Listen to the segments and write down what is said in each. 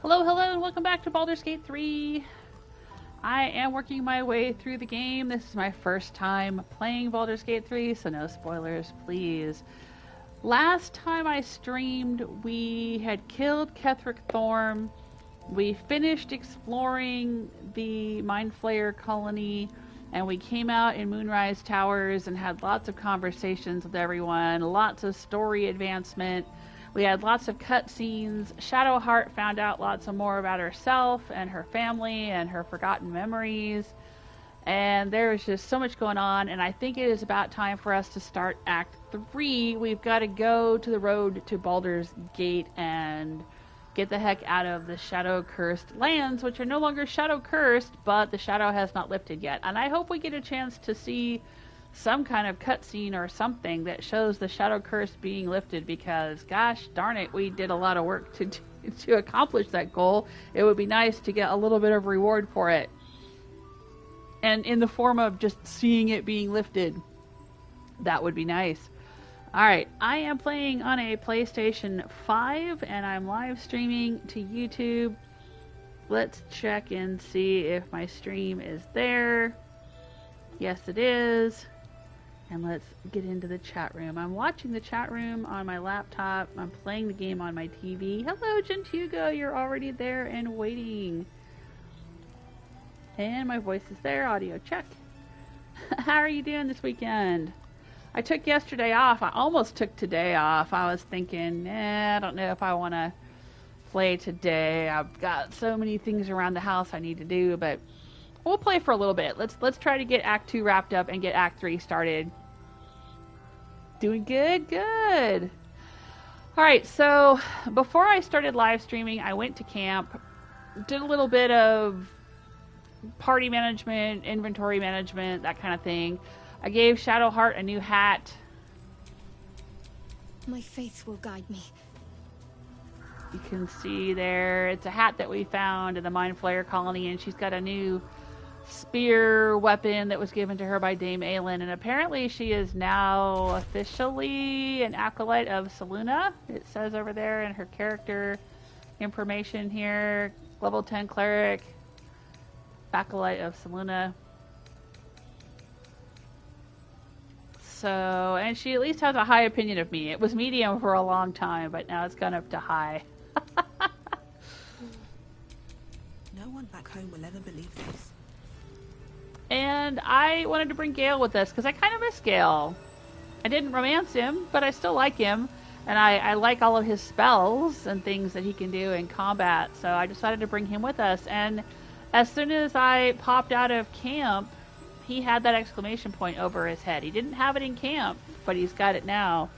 Hello, hello, and welcome back to Baldur's Gate 3. I am working my way through the game. This is my first time playing Baldur's Gate 3, so no spoilers, please. Last time I streamed, we had killed Ketheric Thorm. We finished exploring the mindflayer colony, and we came out in Moonrise Towers and had lots of conversations with everyone, lots of story advancement. We had lots of cutscenes. Shadowheart found out lots of more about herself and her family and her forgotten memories. And there was just so much going on, and I think it is about time for us to start Act 3. We've got to go to the road to Baldur's Gate and get the heck out of the shadow-cursed lands, which are no longer shadow-cursed, but the shadow has not lifted yet. And I hope we get a chance to see some kind of cutscene or something that shows the shadow curse being lifted, because gosh darn it, we did a lot of work to accomplish that goal. It would be nice to get a little bit of reward for it, and in the form of just seeing it being lifted. That would be nice. Alright, I am playing on a PlayStation 5 and I'm live streaming to YouTube. Let's check and see if my stream is there. Yes, it is. And let's get into the chat room. I'm watching the chat room on my laptop. I'm playing the game on my TV. Hello, Gentugo. You're already there and waiting. And my voice is there. Audio check. How are you doing this weekend? I took yesterday off. I almost took today off. I was thinking, I don't know if I want to play today. I've got so many things around the house I need to do, but we'll play for a little bit. Let's try to get Act 2 wrapped up and get Act 3 started. Doing good? Good. Alright, so before I started live streaming, I went to camp, did a little bit of party management, inventory management, that kind of thing. I gave Shadowheart a new hat. My faith will guide me. You can see there, it's a hat that we found in the mindflayer colony, and she's got a new spear weapon that was given to her by Dame Aelin, and apparently she is now officially an acolyte of Selûne. It says over there in her character information here, level 10 cleric, acolyte of Selûne. So, and she at least has a high opinion of me. It was medium for a long time, but now it's gone up to high. No one back home will ever believe this. And I wanted to bring Gale with us because I kind of miss Gale. I didn't romance him, but I still like him. And I like all of his spells and things that he can do in combat. So I decided to bring him with us. And as soon as I popped out of camp, he had that exclamation point over his head. He didn't have it in camp, but he's got it now.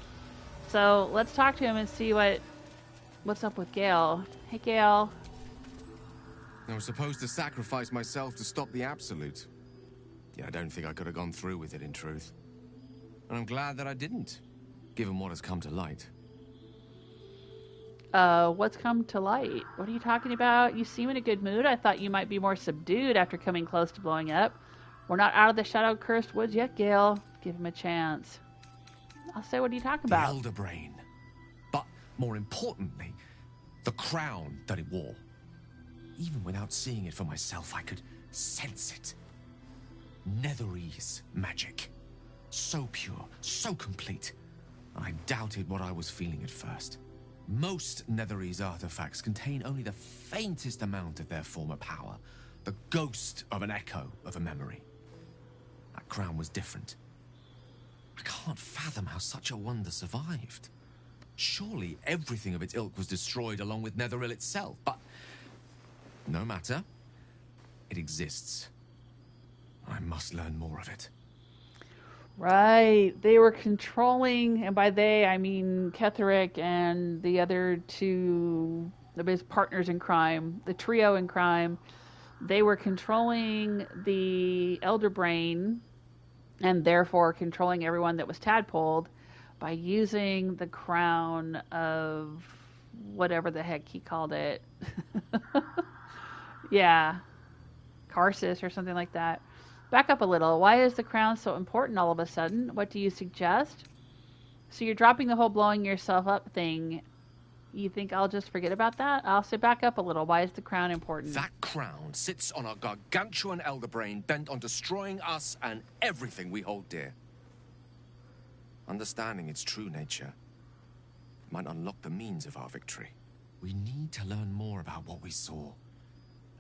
So let's talk to him and see what's up with Gale. Hey, Gale. I was supposed to sacrifice myself to stop the Absolute. Yeah, I don't think I could have gone through with it, in truth. And I'm glad that I didn't, given what has come to light. What's come to light? What are you talking about? You seem in a good mood. I thought you might be more subdued after coming close to blowing up. We're not out of the shadow-cursed woods yet, Gale. Give him a chance. I'll say, what are you talking about? The Elder Brain. But, more importantly, the crown that it wore. Even without seeing it for myself, I could sense it. Netherese magic. So pure, so complete. I doubted what I was feeling at first. Most Netherese artifacts contain only the faintest amount of their former power, the ghost of an echo of a memory. That crown was different. I can't fathom how such a wonder survived. Surely everything of its ilk was destroyed along with Netheril itself, but no matter. It exists. I must learn more of it. Right. They were controlling, and by they, I mean Ketheric and the other two of his partners in crime, the trio in crime. They were controlling the Elder Brain, and therefore controlling everyone that was tadpoled by using the crown of whatever the heck he called it. Yeah. Karsus or something like that. Back up a little. Why is the crown so important all of a sudden? What do you suggest? So you're dropping the whole blowing yourself up thing You think I'll just forget about that? I'll sit back up a little. Why is the crown important? That crown sits on a gargantuan elder brain bent on destroying us and everything we hold dear. Understanding its true nature might unlock the means of our victory. We need to learn more about what we saw.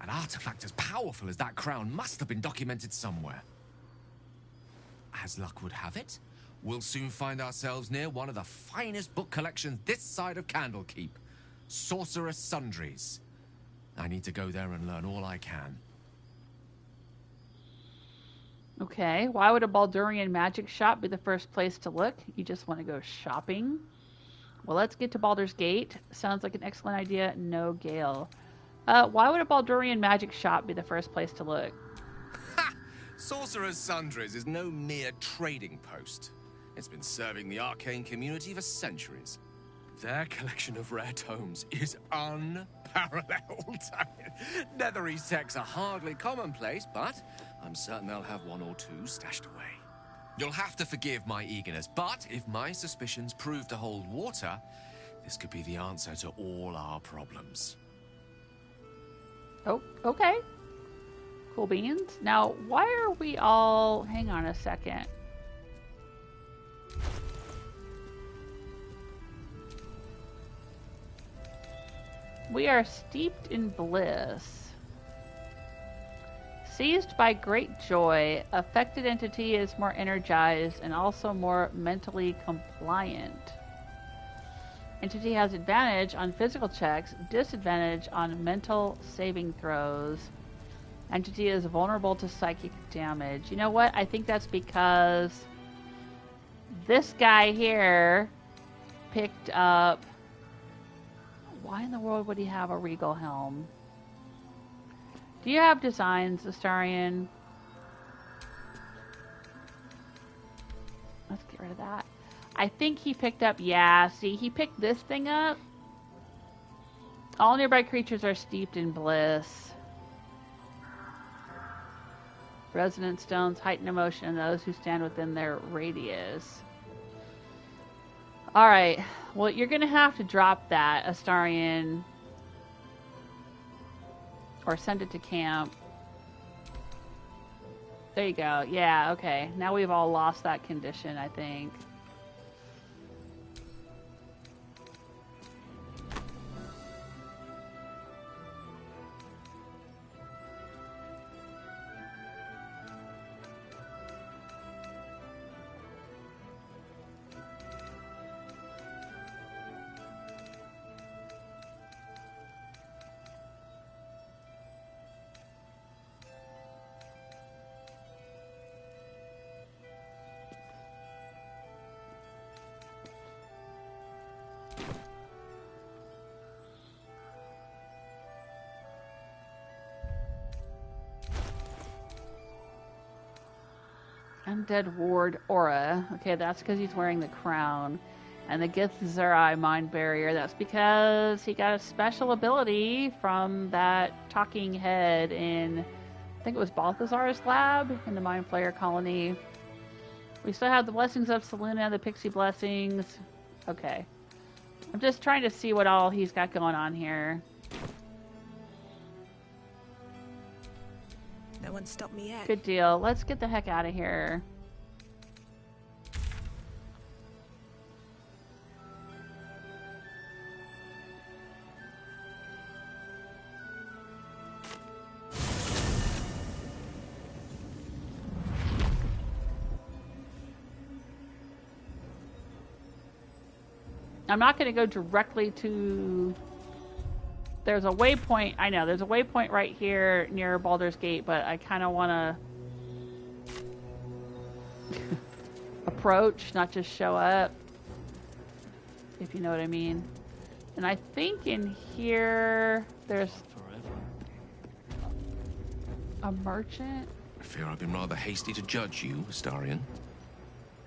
An artifact as powerful as that crown must have been documented somewhere. As luck would have it, we'll soon find ourselves near one of the finest book collections this side of Candlekeep, Sorcerous Sundries. I need to go there and learn all I can. Okay, why would a Baldurian magic shop be the first place to look? You just want to go shopping? Well, let's get to Baldur's Gate. Sounds like an excellent idea. No, Gale. Why would a Baldurian magic shop be the first place to look? Ha! Sorcerous Sundries is no mere trading post. It's been serving the arcane community for centuries. Their collection of rare tomes is unparalleled. Netherese texts are hardly commonplace, but I'm certain they'll have one or two stashed away. You'll have to forgive my eagerness, but if my suspicions prove to hold water, this could be the answer to all our problems. Oh, okay. Cool beans. Now, why are we all... Hang on a second. We are steeped in bliss. Seized by great joy, affected entity is more energized and also more mentally compliant. Entity has advantage on physical checks, disadvantage on mental saving throws. Entity is vulnerable to psychic damage. You know what? I think that's because this guy here picked up... Why in the world would he have a regal helm? Do you have designs, Astarion? Let's get rid of that. I think he picked up... Yeah, see, he picked this thing up. All nearby creatures are steeped in bliss. Resonant stones heighten emotion in those who stand within their radius. Alright, well, you're going to have to drop that, Astarion. Or send it to camp. There you go. Yeah, okay. Now we've all lost that condition, I think. Undead Ward Aura. Okay, that's because he's wearing the crown. And the Githzerai Mind Barrier. That's because he got a special ability from that talking head in, I think it was Balthazar's lab in the mindflayer colony. We still have the Blessings of Selena, the Pixie Blessings. Okay. I'm just trying to see what all he's got going on here. No one stopped me yet. Good deal. Let's get the heck out of here. I'm not going to go directly to... There's a waypoint. I know, there's a waypoint right here near Baldur's Gate, but I kind of want to approach, not just show up. If you know what I mean. And I think in here, there's a merchant. I fear I've been rather hasty to judge you, Astarion.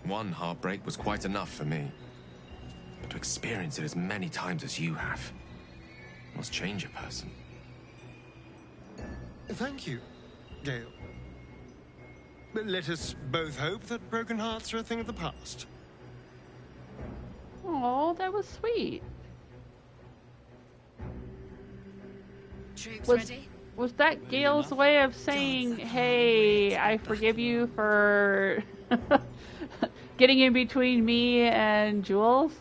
One heartbreak was quite enough for me. But to experience it as many times as you have must change a person. Thank you, Gale. But let us both hope that broken hearts are a thing of the past. Oh, that was sweet. Troops Was ready? was that Gale's way of saying, "Hey, I forgive you for getting in between me and Jules"?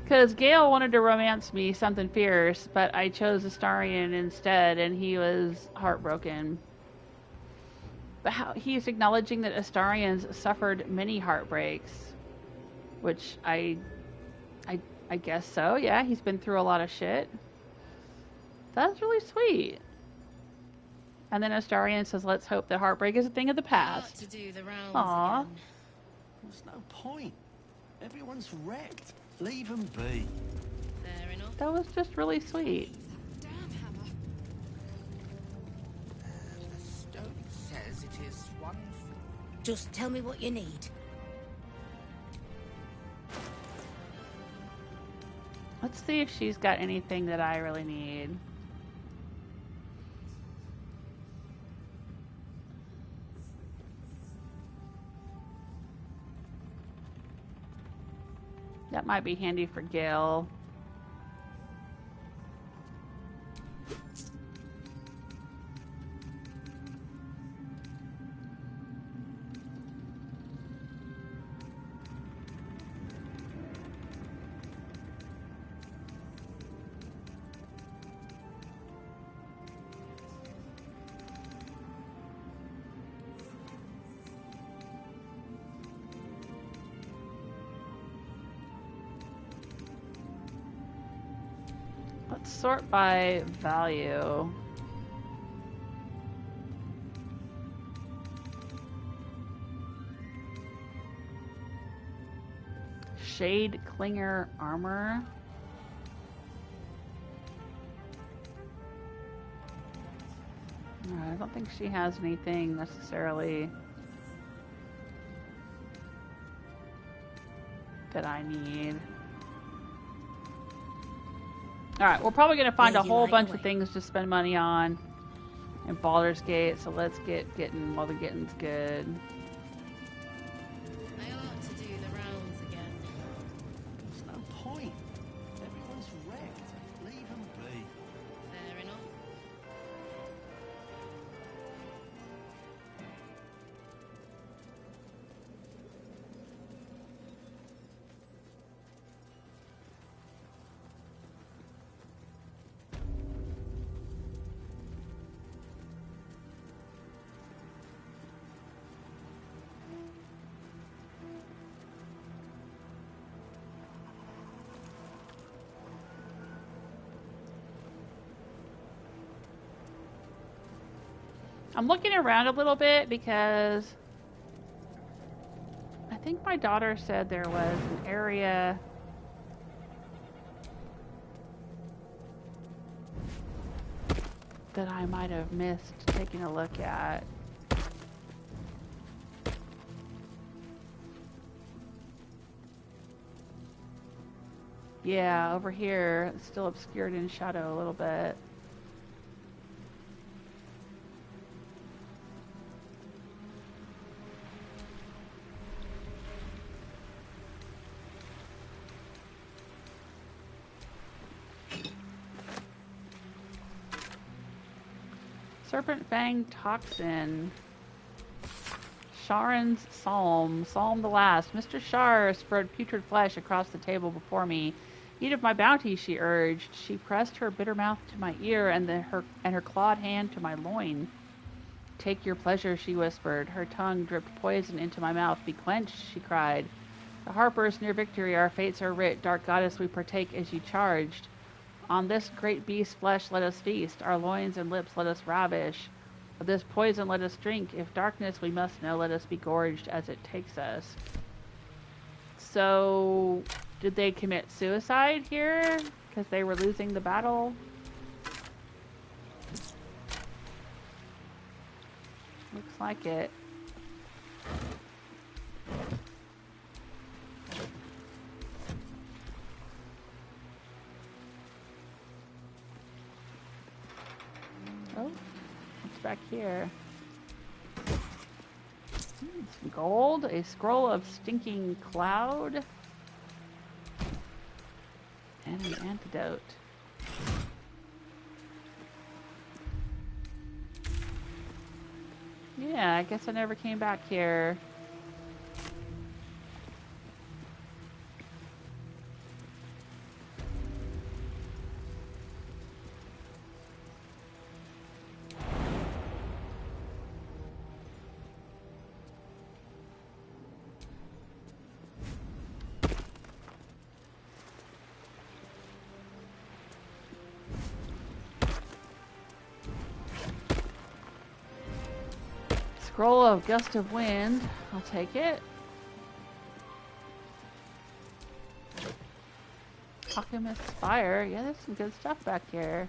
Because Gale wanted to romance me, something fierce, but I chose Astarion instead, and he was heartbroken. But how he's acknowledging that Astarion's suffered many heartbreaks, which I guess so. Yeah, he's been through a lot of shit. That's really sweet. And then Astarion says, "Let's hope that heartbreak is a thing of the past." To do the rounds Aww. again. There's no point. Everyone's wrecked. Leave them be. Fair enough. That was just really sweet. Damn hammer. The stone says it is one. Just tell me what you need. Let's see if she's got anything that I really need. That might be handy for Gale. Let's sort by value. Shade Clinger armor. I don't think she has anything necessarily that I need. Alright, we're probably going to find a whole bunch of things to spend money on in Baldur's Gate, so let's get getting while the getting's good. I ought to do the rounds again. There's no point. Everyone's wrecked. Leave them be. Fair enough. I'm looking around a little bit because I think my daughter said there was an area that I might have missed taking a look at. Yeah, over here, it's still obscured in shadow a little bit. Serpent Fang Toxin. Sharon's Psalm. Psalm the last. Mr. Shar spread putrid flesh across the table before me. Eat of my bounty, she urged. She pressed her bitter mouth to my ear and her clawed hand to my loin. Take your pleasure, she whispered. Her tongue dripped poison into my mouth. Be quenched, she cried. The harpers near victory, our fates are writ. Dark goddess, we partake as you charged. On this great beast's flesh let us feast. Our loins and lips let us ravish. Of this poison let us drink. If darkness we must know, let us be gorged as it takes us. So, did they commit suicide here? Because they were losing the battle? Looks like it. Oh, what's back here? Some gold, a scroll of stinking cloud, and an antidote. Yeah, I guess I never came back here. Scroll of Gust of Wind. I'll take it. Alchemist Fire. Yeah, there's some good stuff back here.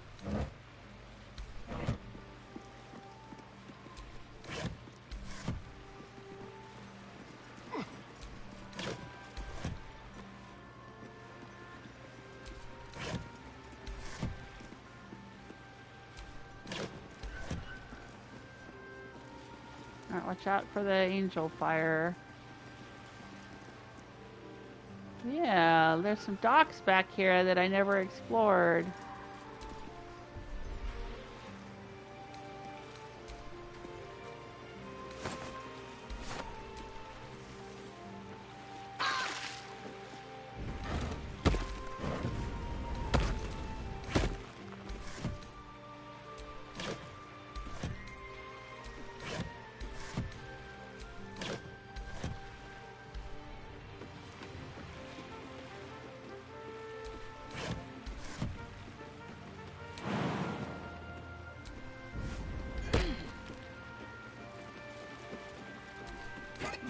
Alright, watch out for the angel fire. Yeah, there's some docks back here that I never explored.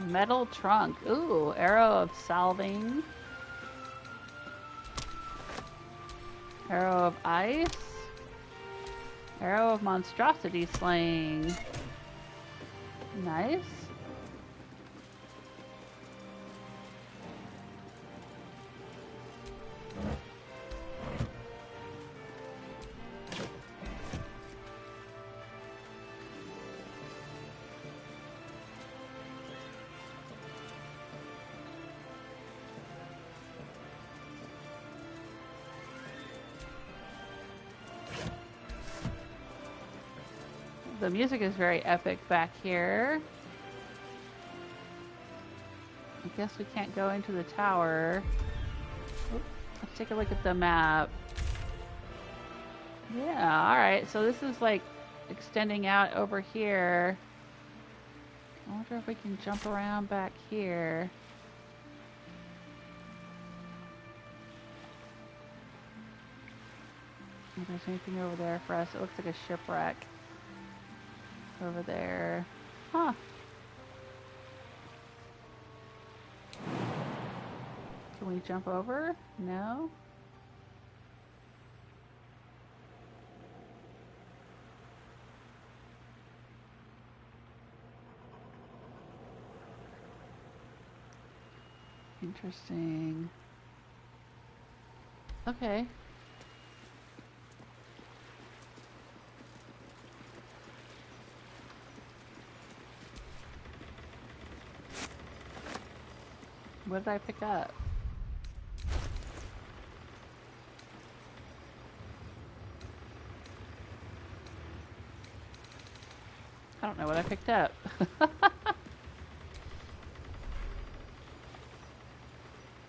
Metal trunk. Ooh, arrow of salving. Arrow of ice. Arrow of monstrosity slaying. Nice. The music is very epic back here. I guess we can't go into the tower. Oop, let's take a look at the map. Yeah, alright, so this is like extending out over here. I wonder if we can jump around back here. If there's anything over there for us, it looks like a shipwreck. Over there. Huh. Can we jump over? No? Interesting. Okay. What did I pick up? I don't know what I picked up.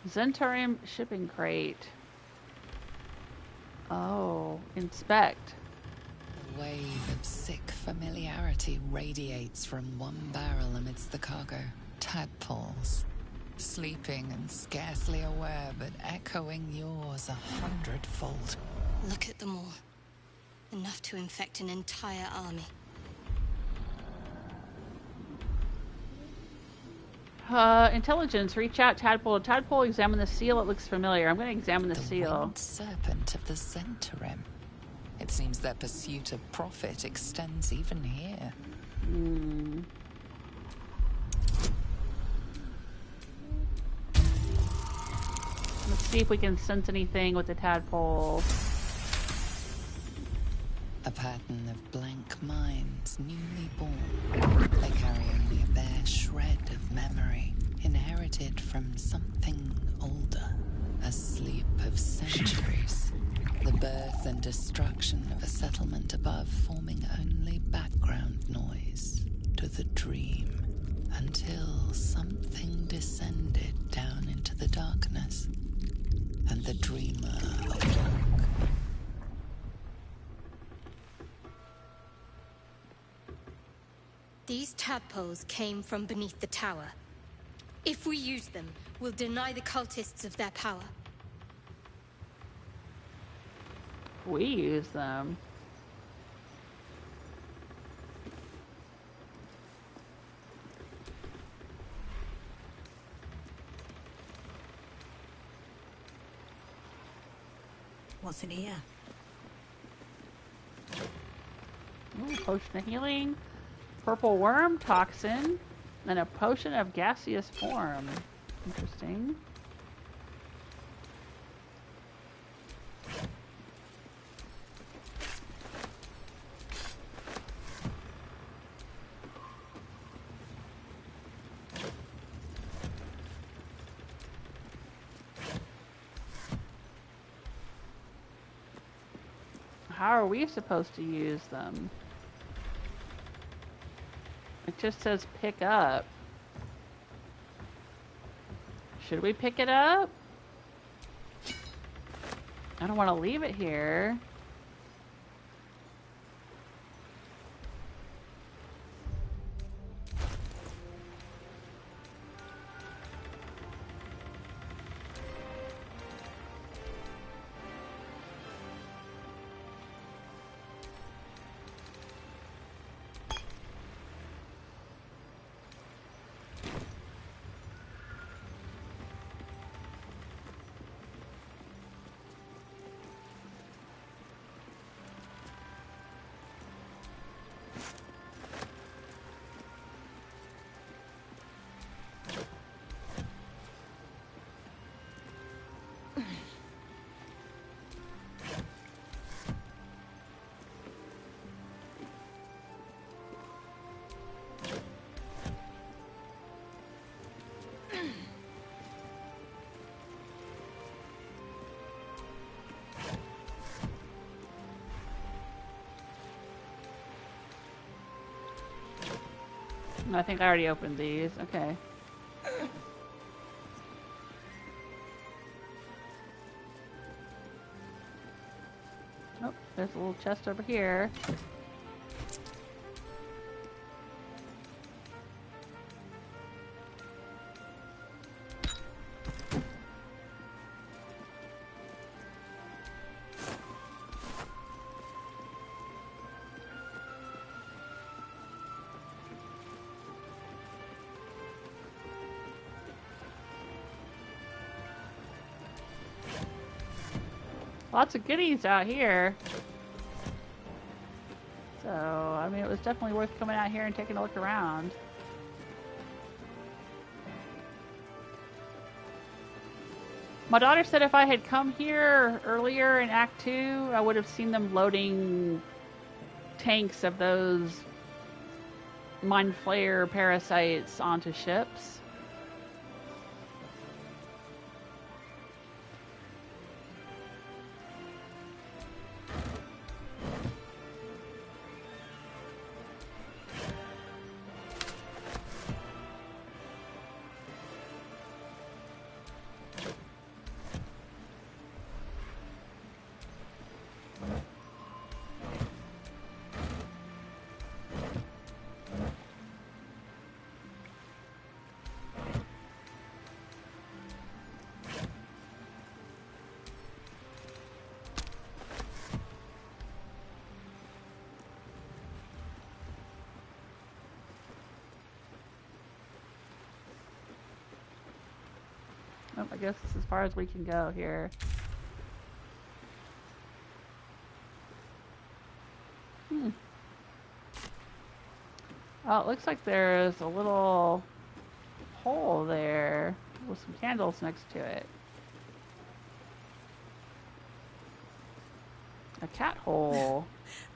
Zentarium shipping crate. Oh, inspect. A wave of sick familiarity radiates from one barrel amidst the cargo. Tadpoles. Sleeping and scarcely aware, but echoing yours 100-fold. Look at them all. Enough to infect an entire army. Intelligence. Reach out, Tadpole. Tadpole, examine the seal. It looks familiar. I'm going to examine the seal. Winged serpent of the Zentarium. It seems their pursuit of profit extends even here. Hmm. Let's see if we can sense anything with the tadpole. A pattern of blank minds, newly born. They carry only a bare shred of memory, inherited from something older. A sleep of centuries. The birth and destruction of a settlement above forming only background noise. to the dream until something descended down into the darkness, and the dreamer awoke. These tadpoles came from beneath the tower. If we use them, we'll deny the cultists of their power. We use them. What's in here? Ooh, potion of healing, purple worm toxin, and a potion of gaseous form. Interesting. How are we supposed to use them? It just says pick up. Should we pick it up? I don't want to leave it here. I think I already opened these. Okay. Oh, there's a little chest over here. Lots of goodies out here. So, I mean, it was definitely worth coming out here and taking a look around. My daughter said if I had come here earlier in Act 2, I would have seen them loading tanks of those mindflayer parasites onto ships. Oh, I guess this is as far as we can go here. Oh, it looks like there's a little hole there with some candles next to it. A cat hole.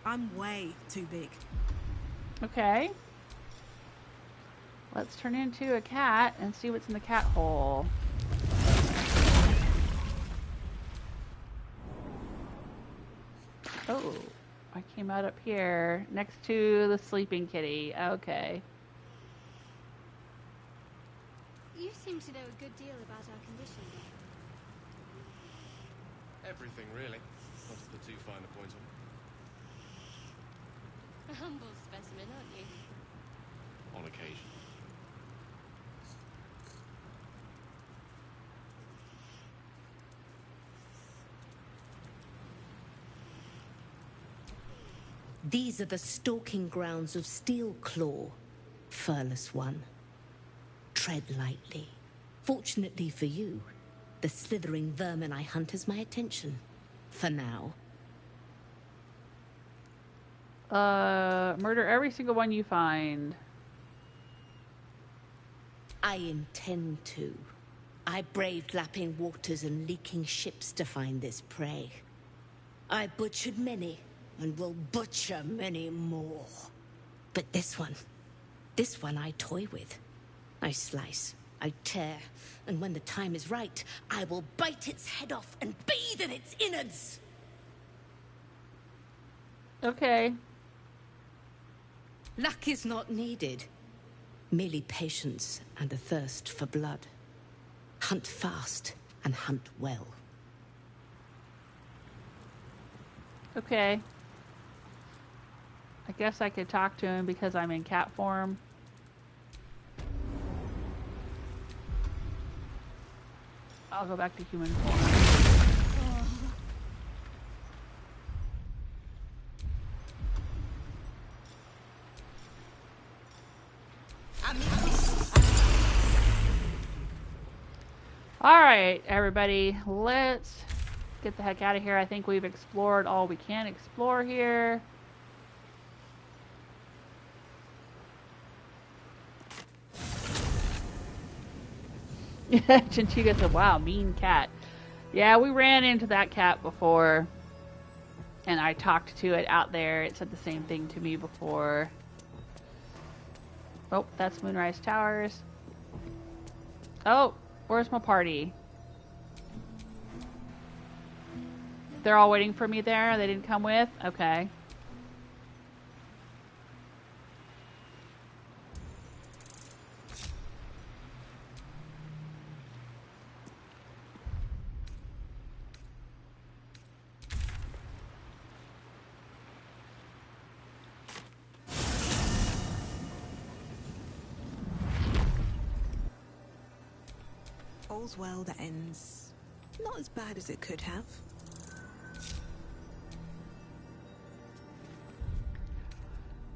I'm way too big. Okay. Let's turn into a cat and see what's in the cat hole. Oh, I came out up here, next to the sleeping kitty. Okay. You seem to know a good deal about our condition. Everything, really. Not to put too fine a point on. A humble specimen, aren't you? On occasion. These are the stalking grounds of Steelclaw, furless one. Tread lightly. Fortunately for you, the slithering vermin I hunt has my attention. For now. Murder every single one you find. I intend to. I braved lapping waters and leaking ships to find this prey. I butchered many, and will butcher many more. But this one I toy with. I slice, I tear, and when the time is right, I will bite its head off and bathe in its innards! Okay. Luck is not needed. Merely patience and a thirst for blood. Hunt fast and hunt well. Okay. I guess I could talk to him because I'm in cat form. I'll go back to human form. Alright, everybody. Let's get the heck out of here. I think we've explored all we can explore here. Chinchiga said, wow, mean cat. Yeah, we ran into that cat before. And I talked to it out there. It said the same thing to me before. Oh, that's Moonrise Towers. Oh, where's my party? They're all waiting for me there? They didn't come with? Okay. All's well that ends not as bad as it could have.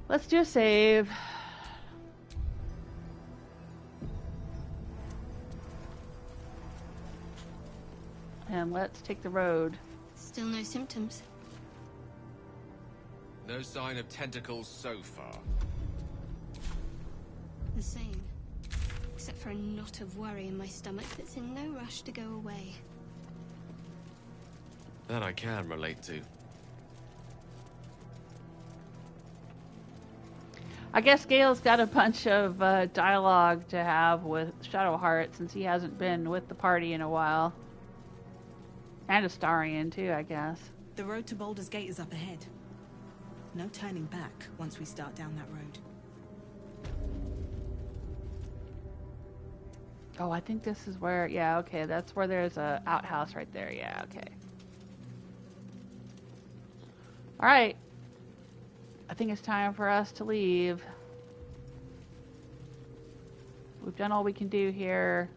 Let's do a save. And let's take the road. Still no symptoms. No sign of tentacles so far. The same. Except for a knot of worry in my stomach that's in no rush to go away. That I can relate to. I guess Gale's got a bunch of dialogue to have with Shadowheart since he hasn't been with the party in a while. And Astarion too, I guess. The road to Baldur's Gate is up ahead. No turning back once we start down that road. Oh, I think this is where, yeah, okay, that's where there's a outhouse right there, yeah, okay. Alright. I think it's time for us to leave. We've done all we can do here.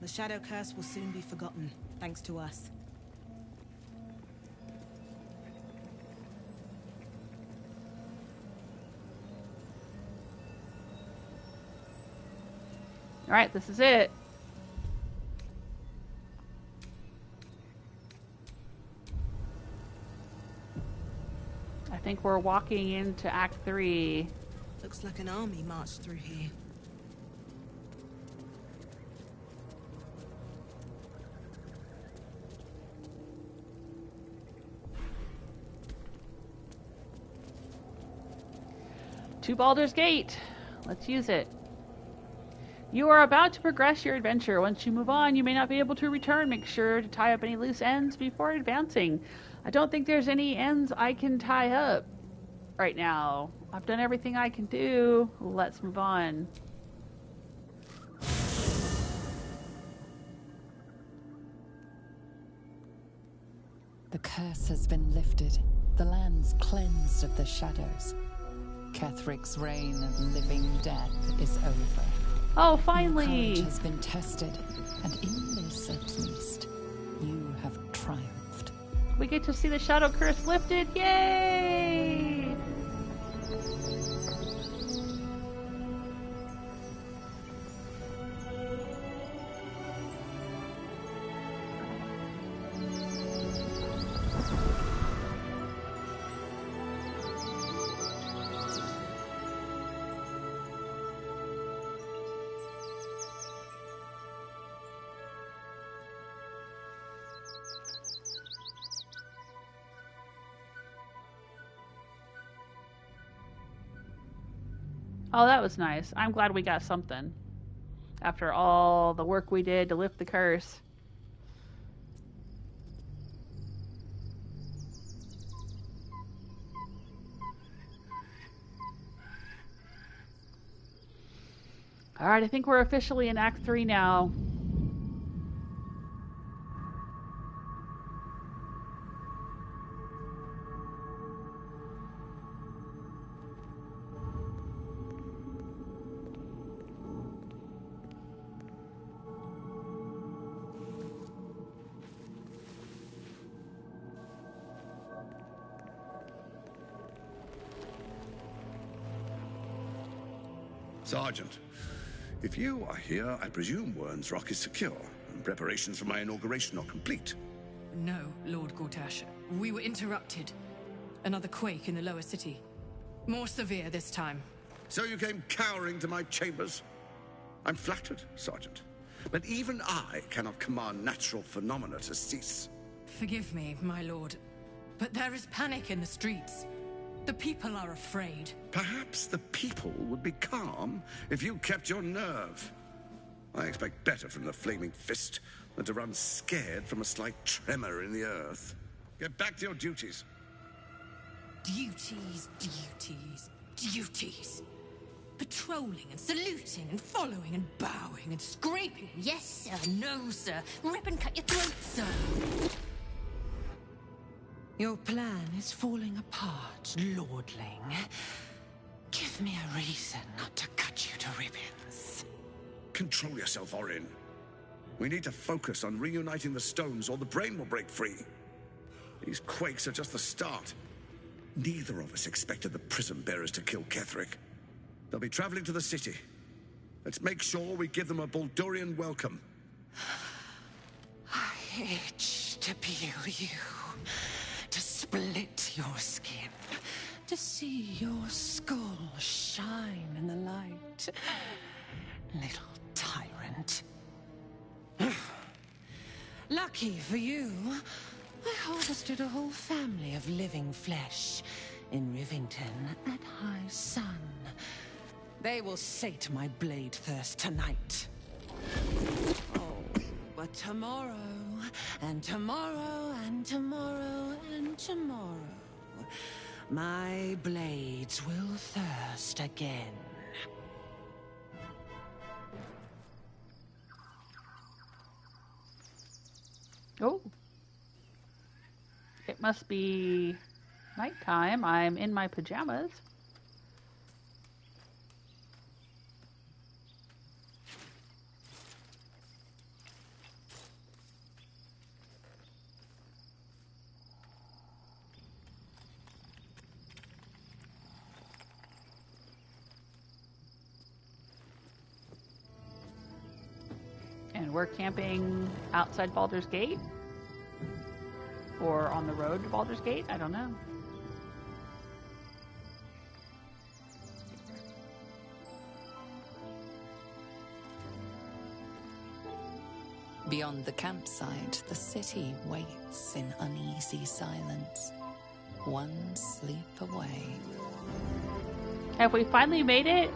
The Shadow Curse will soon be forgotten, thanks to us. Alright, this is it. I think we're walking into Act 3. Looks like an army marched through here. To Baldur's Gate. Let's use it. You are about to progress your adventure. Once you move on, you may not be able to return. Make sure to tie up any loose ends before advancing. I don't think there's any ends I can tie up right now. I've done everything I can do. Let's move on. The curse has been lifted. The land's cleansed of the shadows. Kethric's reign of living death is over. Oh, finally! Your courage has been tested, and in this at least, you have triumphed. We get to see the shadow curse lifted. Yay! Oh, that was nice. I'm glad we got something. After all the work we did to lift the curse. Alright, I think we're officially in Act 3 now. Sergeant, if you are here, I presume Wyrm's Rock is secure, and preparations for my inauguration are complete. No, Lord Gortash. We were interrupted. Another quake in the lower city. More severe this time. So you came cowering to my chambers? I'm flattered, Sergeant. But even I cannot command natural phenomena to cease. Forgive me, my lord, but there is panic in the streets. The people are afraid. Perhaps the people would be calm if you kept your nerve. I expect better from the Flaming Fist than to run scared from a slight tremor in the earth. Get back to your duties. Duties, duties, duties. Patrolling and saluting and following and bowing and scraping. Yes, sir. No, sir. Rip and cut your throat, sir. Your plan is falling apart, lordling. Give me a reason not to cut you to ribbons. Control yourself, Orin. We need to focus on reuniting the stones or the brain will break free. These quakes are just the start. Neither of us expected the Prism Bearers to kill Ketheric. They'll be traveling to the city. Let's make sure we give them a Baldurian welcome. I itch to peel you. To split your skin, to see your skull shine in the light. Little tyrant. Lucky for you, I harvested a whole family of living flesh in Rivington at high sun. They will sate my blade thirst tonight. Oh, but tomorrow, and tomorrow, and tomorrow, and tomorrow, my blades will thirst again. Oh. It must be nighttime. I'm in my pajamas. And we're camping outside Baldur's Gate? Or on the road to Baldur's Gate? I don't know. Beyond the campsite, the city waits in uneasy silence. One sleep away. Have we finally made it?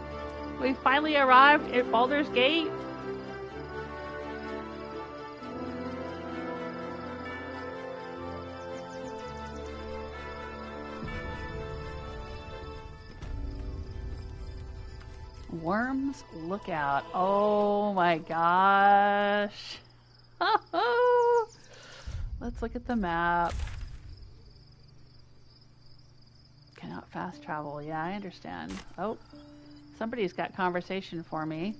We finally arrived at Baldur's Gate. Wyrm's Lookout. Oh my gosh. Let's look at the map. Cannot fast travel. Yeah, I understand. Oh, somebody's got conversation for me.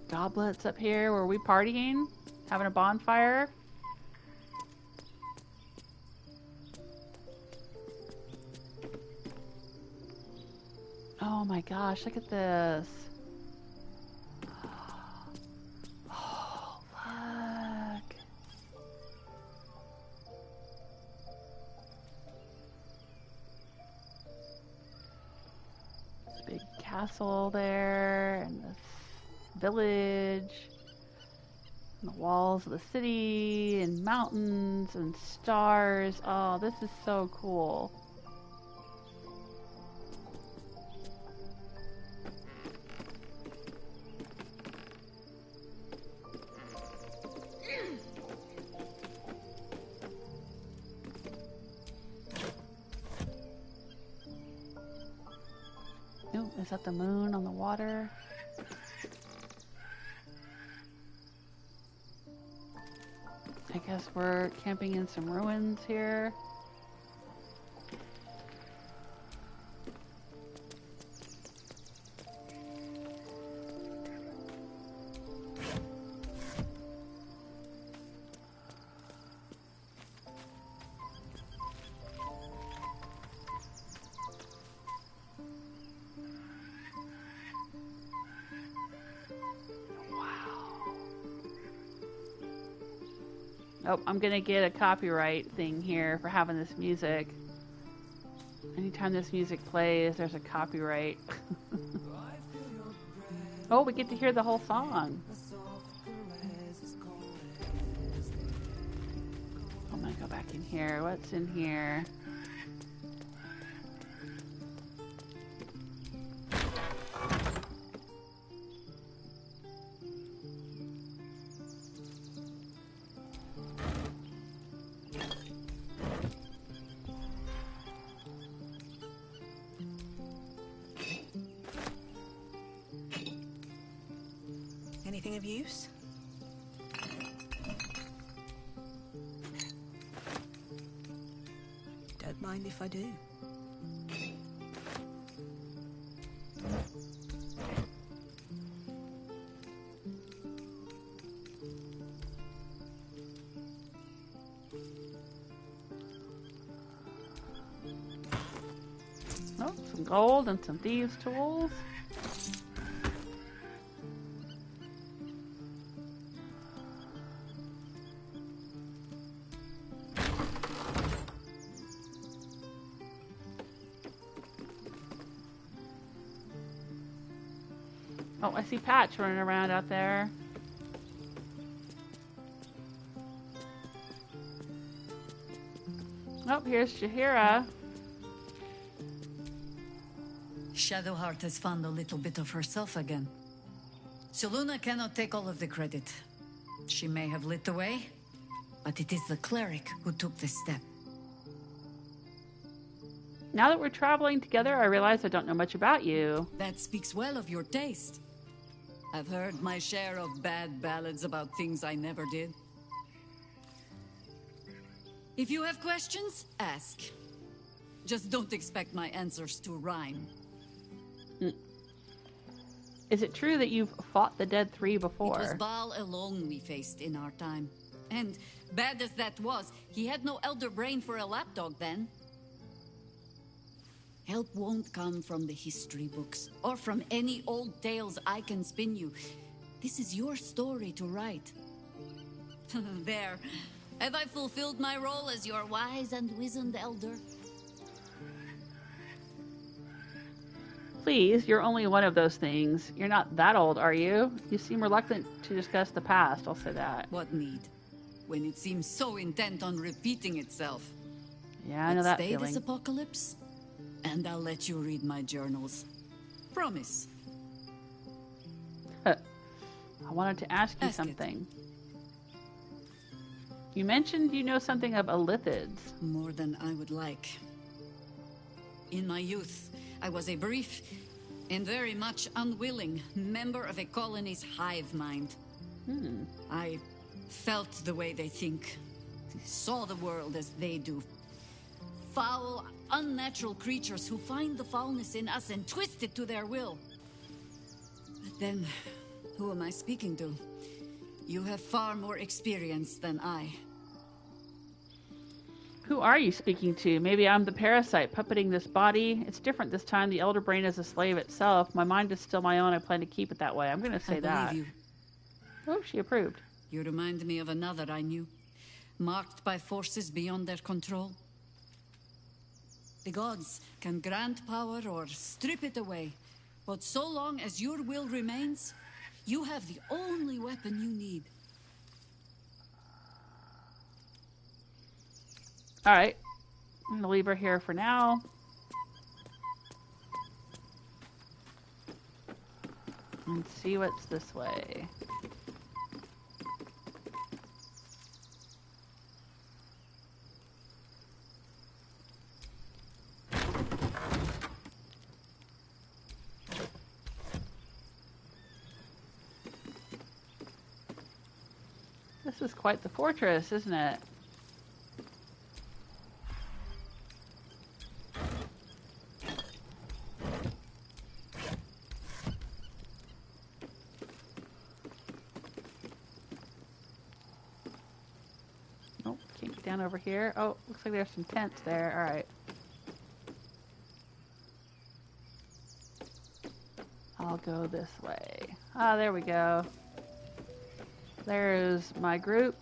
Goblets up here. Were we partying? Having a bonfire? Oh my gosh, look at this. Oh, look. This big castle there, and this village, and the walls of the city, and mountains, and stars. Oh, this is so cool. Is that the moon on the water? I guess we're camping in some ruins here. Oh, I'm gonna get a copyright thing here for having this music. Anytime this music plays, there's a copyright. Oh, we get to hear the whole song. I'm gonna go back in here. What's in here? Anything of use? Don't mind if I do. Oh, some gold and some thieves' tools. Oh, I see Patch running around out there. Oh, here's Jaheira. Shadowheart has found a little bit of herself again. Selûne cannot take all of the credit. She may have lit the way, but it is the cleric who took this step. Now that we're traveling together, I realize I don't know much about you. That speaks well of your taste. I've heard my share of bad ballads about things I never did. If you have questions, ask. Just don't expect my answers to rhyme. Is it true that you've fought the Dead Three before? It was Baal alone we faced in our time. And bad as that was, he had no elder brain for a lapdog then. Help won't come from the history books, or from any old tales I can spin you. This is your story to write. There. Have I fulfilled my role as your wise and wizened elder? Please, you're only one of those things. You're not that old, are you? You seem reluctant to discuss the past, I'll say that. What need? When it seems so intent on repeating itself. Yeah, I know Let's that stay feeling. this apocalypse, and I'll let you read my journals. Promise. I wanted to ask you Ask it. something. You mentioned you know something of Elithids. More than I would like. In my youth, I was a brief and very much unwilling member of a colony's hive mind. I felt the way they think, saw the world as they do. Foul, unnatural creatures who find the foulness in us and twist it to their will. But then, who am I speaking to? You have far more experience than I. Who are you speaking to? Maybe I'm the parasite puppeting this body. It's different this time. The elder brain is a slave itself. My mind is still my own. I plan to keep it that way. I'm going to say I that. believe you. Oh, she approved. You remind me of another I knew, marked by forces beyond their control. The gods can grant power or strip it away, but so long as your will remains, you have the only weapon you need. Alright. I'm going to leave her here for now. And see what's this way. This is quite the fortress, isn't it? Nope, can't get down over here. Oh, looks like there's some tents there. Alright. I'll go this way. Ah, there we go. There's my group.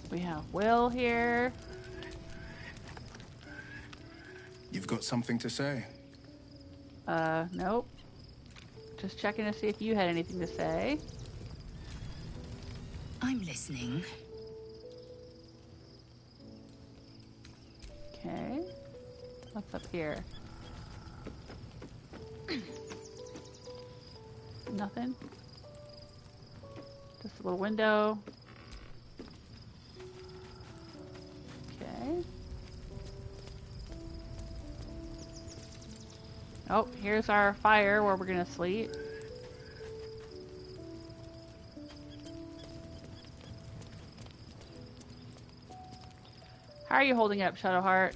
We have Will here. You've got something to say? Nope. Just checking to see if you had anything to say. I'm listening. Okay. What's up here? Nothing. Just a little window. Okay. Oh, here's our fire where we're gonna sleep. How are you holding up, Shadowheart?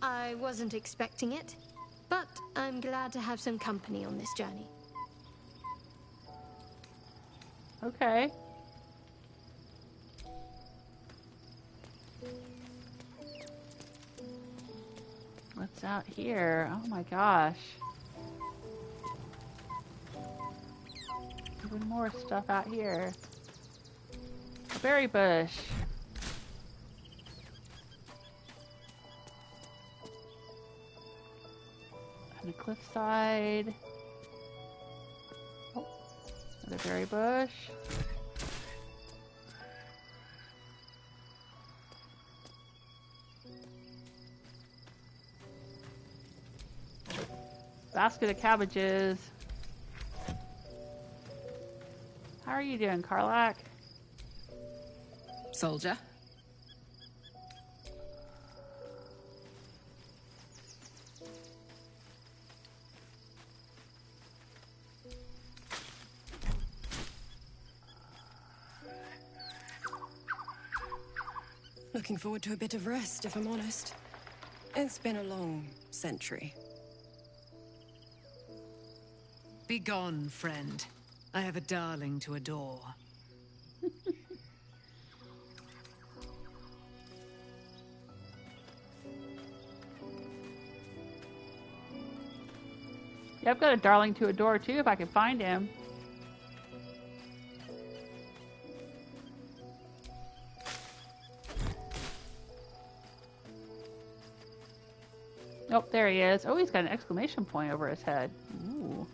I wasn't expecting it, but I'm glad to have some company on this journey. Okay. What's out here? Oh my gosh. Even more stuff out here. A berry bush. And a cliffside. Oh, another berry bush. Basket of cabbages. How are you doing, Karlach? Soldier. Looking forward to a bit of rest, if I'm honest. It's been a long century. Be gone, friend. I have a darling to adore. Yeah, I've got a darling to adore too, if I can find him. Oh, there he is. Oh, he's got an exclamation point over his head. Ooh.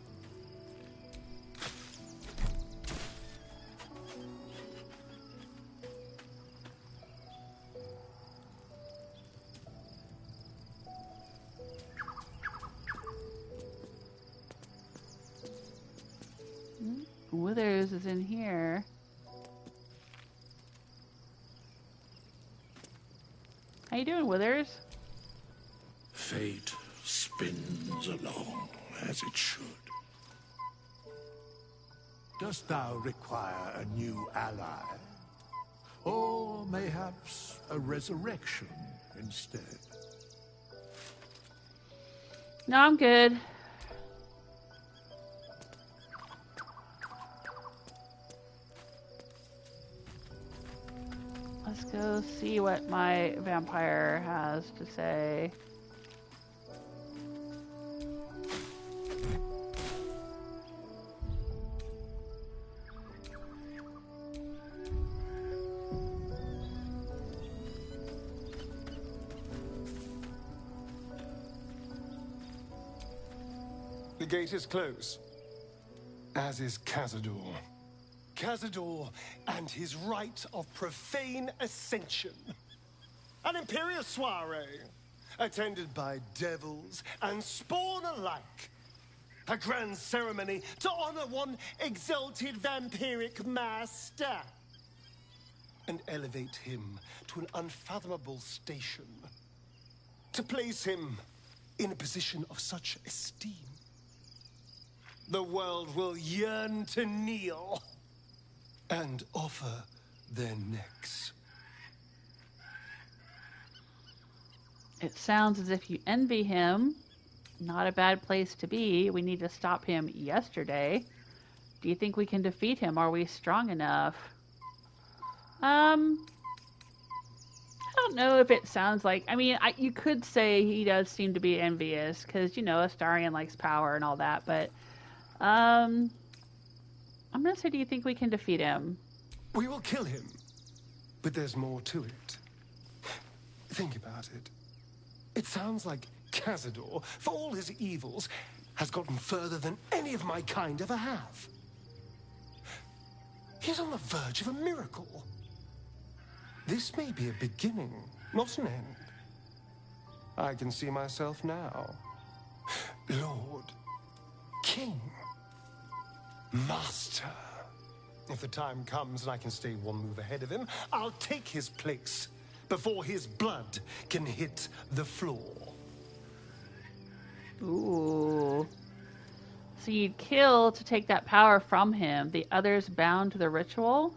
Withers is in here. How you doing, Withers? Fate spins along as it should. Dost thou require a new ally? Or mayhaps a resurrection instead? No, I'm good. Let's go see what my vampire has to say. The gate is closed, as is Cazador. Cazador and his rite of profane ascension. An imperial soiree, attended by devils and spawn alike. A grand ceremony to honor one exalted vampiric master. And elevate him to an unfathomable station. To place him in a position of such esteem. The world will yearn to kneel and offer their necks. It sounds as if you envy him. Not a bad place to be. We need to stop him yesterday. Do you think we can defeat him? Are we strong enough? I don't know if it sounds like... I mean, you could say he does seem to be envious, because, you know, Astarion likes power and all that, but... I'm going to say, do you think we can defeat him? We will kill him, but there's more to it. Think about it. It sounds like Cazador, for all his evils, has gotten further than any of my kind ever have. He's on the verge of a miracle. This may be a beginning, not an end. I can see myself now. Lord, King, Master. If the time comes and I can stay one move ahead of him, I'll take his place before his blood can hit the floor. Ooh. So you'd kill to take that power from him. The others bound to the ritual?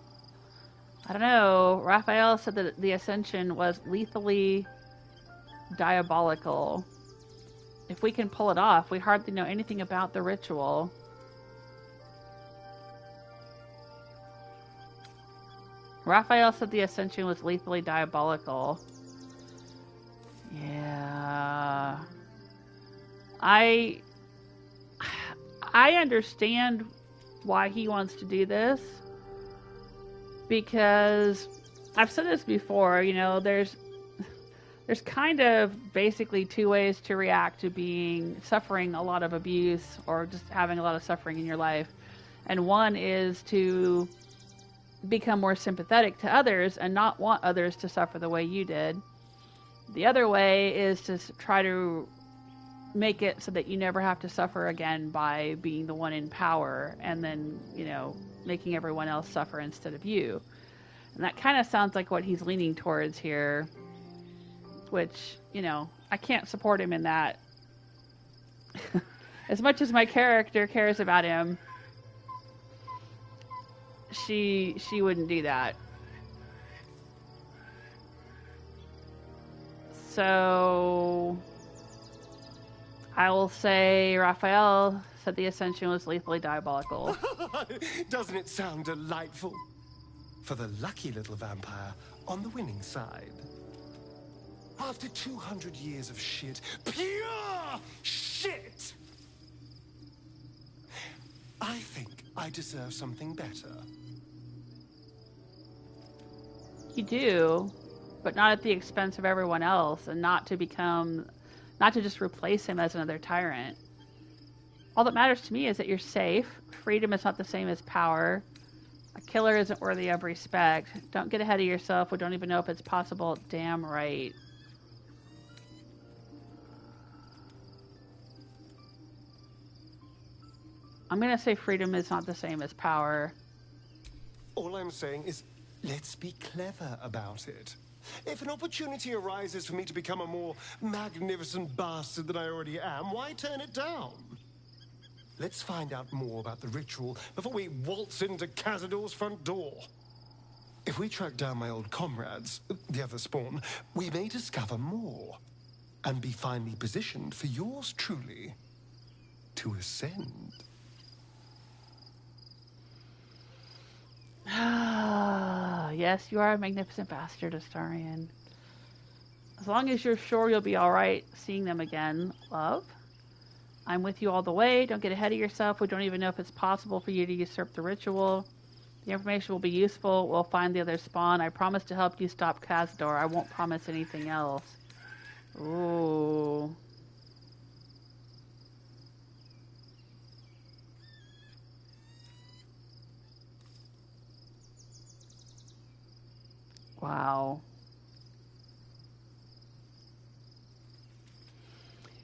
I don't know. Raphael said that the Ascension was lethally diabolical. If we can pull it off, we hardly know anything about the ritual. Raphael said the Ascension was lethally diabolical. Yeah. I understand why he wants to do this. Because I've said this before, you know, there's kind of basically two ways to react to suffering a lot of abuse or just having a lot of suffering in your life. And one is to become more sympathetic to others and not want others to suffer the way you did. The other way is to try to make it so that you never have to suffer again by being the one in power and then, you know, making everyone else suffer instead of you. And that kind of sounds like what he's leaning towards here, which, you know, I can't support him in that. As much as my character cares about him, she wouldn't do that. So I will say Raphael said the Ascension was lethally diabolical. Doesn't it sound delightful? For the lucky little vampire on the winning side. After 200 years of shit, pure shit, I think I deserve something better. You do, but not at the expense of everyone else, and not to just replace him as another tyrant. All that matters to me is that you're safe. Freedom is not the same as power. A killer isn't worthy of respect. Don't get ahead of yourself. We don't even know if it's possible. Damn right. I'm gonna say freedom is not the same as power. All I'm saying is, let's be clever about it. If an opportunity arises for me to become a more magnificent bastard than I already am, why turn it down? Let's find out more about the ritual before we waltz into Cazador's front door. If we track down my old comrades, the other spawn, we may discover more and be finally positioned for yours truly to ascend. Yes, you are a magnificent bastard, Astarion. As long as you're sure you'll be alright seeing them again, love. I'm with you all the way. Don't get ahead of yourself. We don't even know if it's possible for you to usurp the ritual. The information will be useful. We'll find the other spawn. I promise to help you stop Cazador. I won't promise anything else. Ooh. Wow.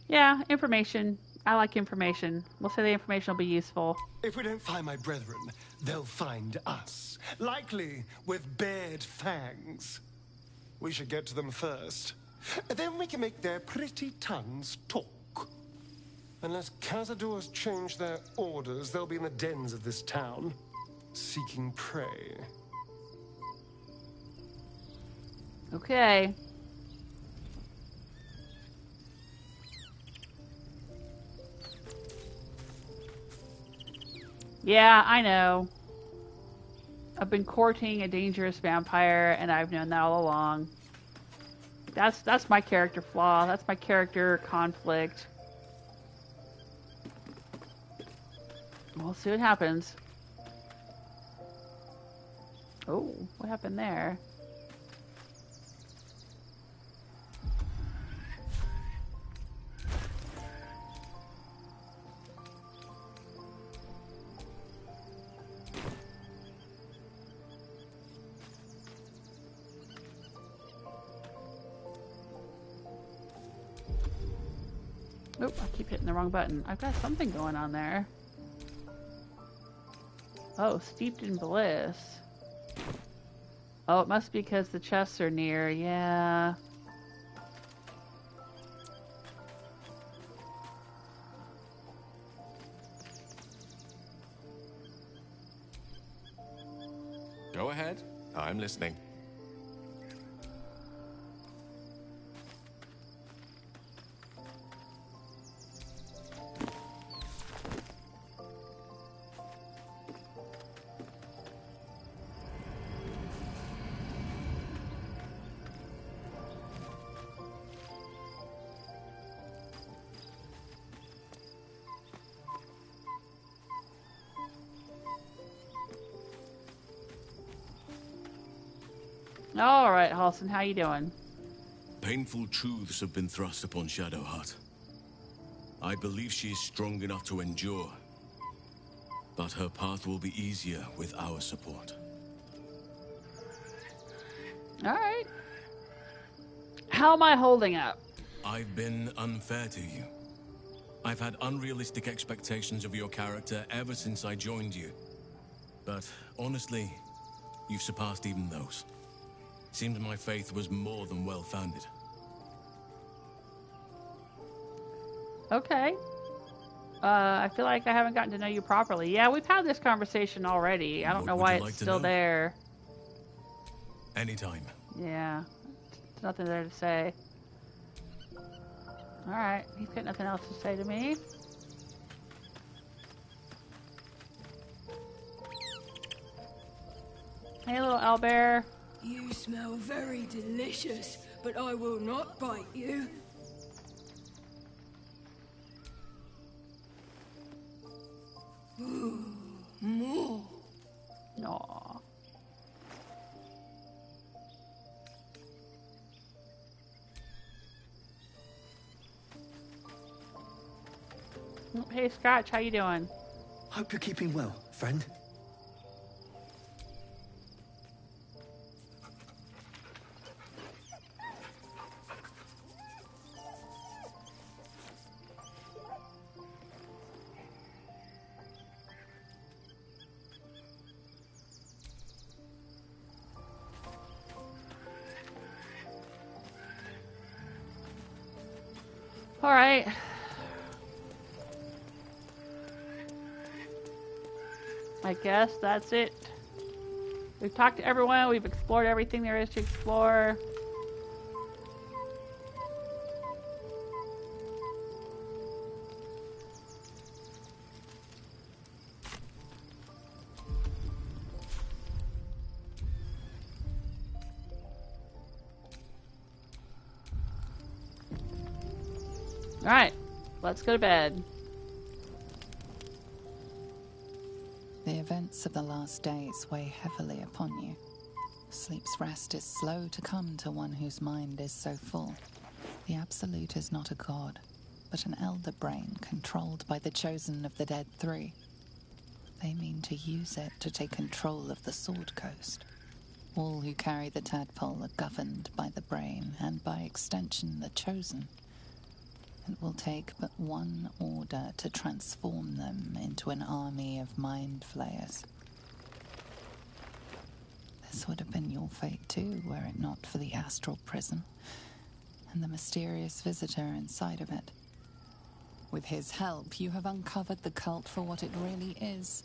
Yeah, information. I like information. We'll say the information will be useful. If we don't find my brethren, they'll find us. Likely with bared fangs. We should get to them first. Then we can make their pretty tongues talk. Unless Cazador's change their orders, they'll be in the dens of this town, seeking prey. Okay. Yeah, I know. I've been courting a dangerous vampire, and I've known that all along. That's my character flaw. That's my character conflict. We'll see what happens. Oh, what happened there? Oh, I keep hitting the wrong button. I've got something going on there. Oh, steeped in bliss. Oh, it must be because the chests are near. Yeah. Go ahead. I'm listening. All right, Halsin, how you doing? Painful truths have been thrust upon Shadowheart. I believe she is strong enough to endure, but her path will be easier with our support. All right. How am I holding up? I've been unfair to you. I've had unrealistic expectations of your character ever since I joined you. But honestly, you've surpassed even those. Seems my faith was more than well-founded. Okay. I feel like I haven't gotten to know you properly. Yeah, we've had this conversation already. I don't know why it's still there. Anytime. Yeah. There's nothing there to say. Alright, he's got nothing else to say to me. Hey, little owlbear. You smell very delicious, but I will not bite you. Ooh, more. Aww. Hey, Scotch, how you doing? Hope you're keeping well, friend. Alright. I guess that's it. We've talked to everyone, we've explored everything there is to explore. Alright, let's go to bed. The events of the last days weigh heavily upon you. Sleep's rest is slow to come to one whose mind is so full. The Absolute is not a god, but an elder brain controlled by the chosen of the Dead Three. They mean to use it to take control of the Sword Coast. All who carry the tadpole are governed by the brain, and by extension the chosen. It will take but one order to transform them into an army of mindflayers. This would have been your fate too, were it not for the astral prison and the mysterious visitor inside of it. With his help, you have uncovered the cult for what it really is.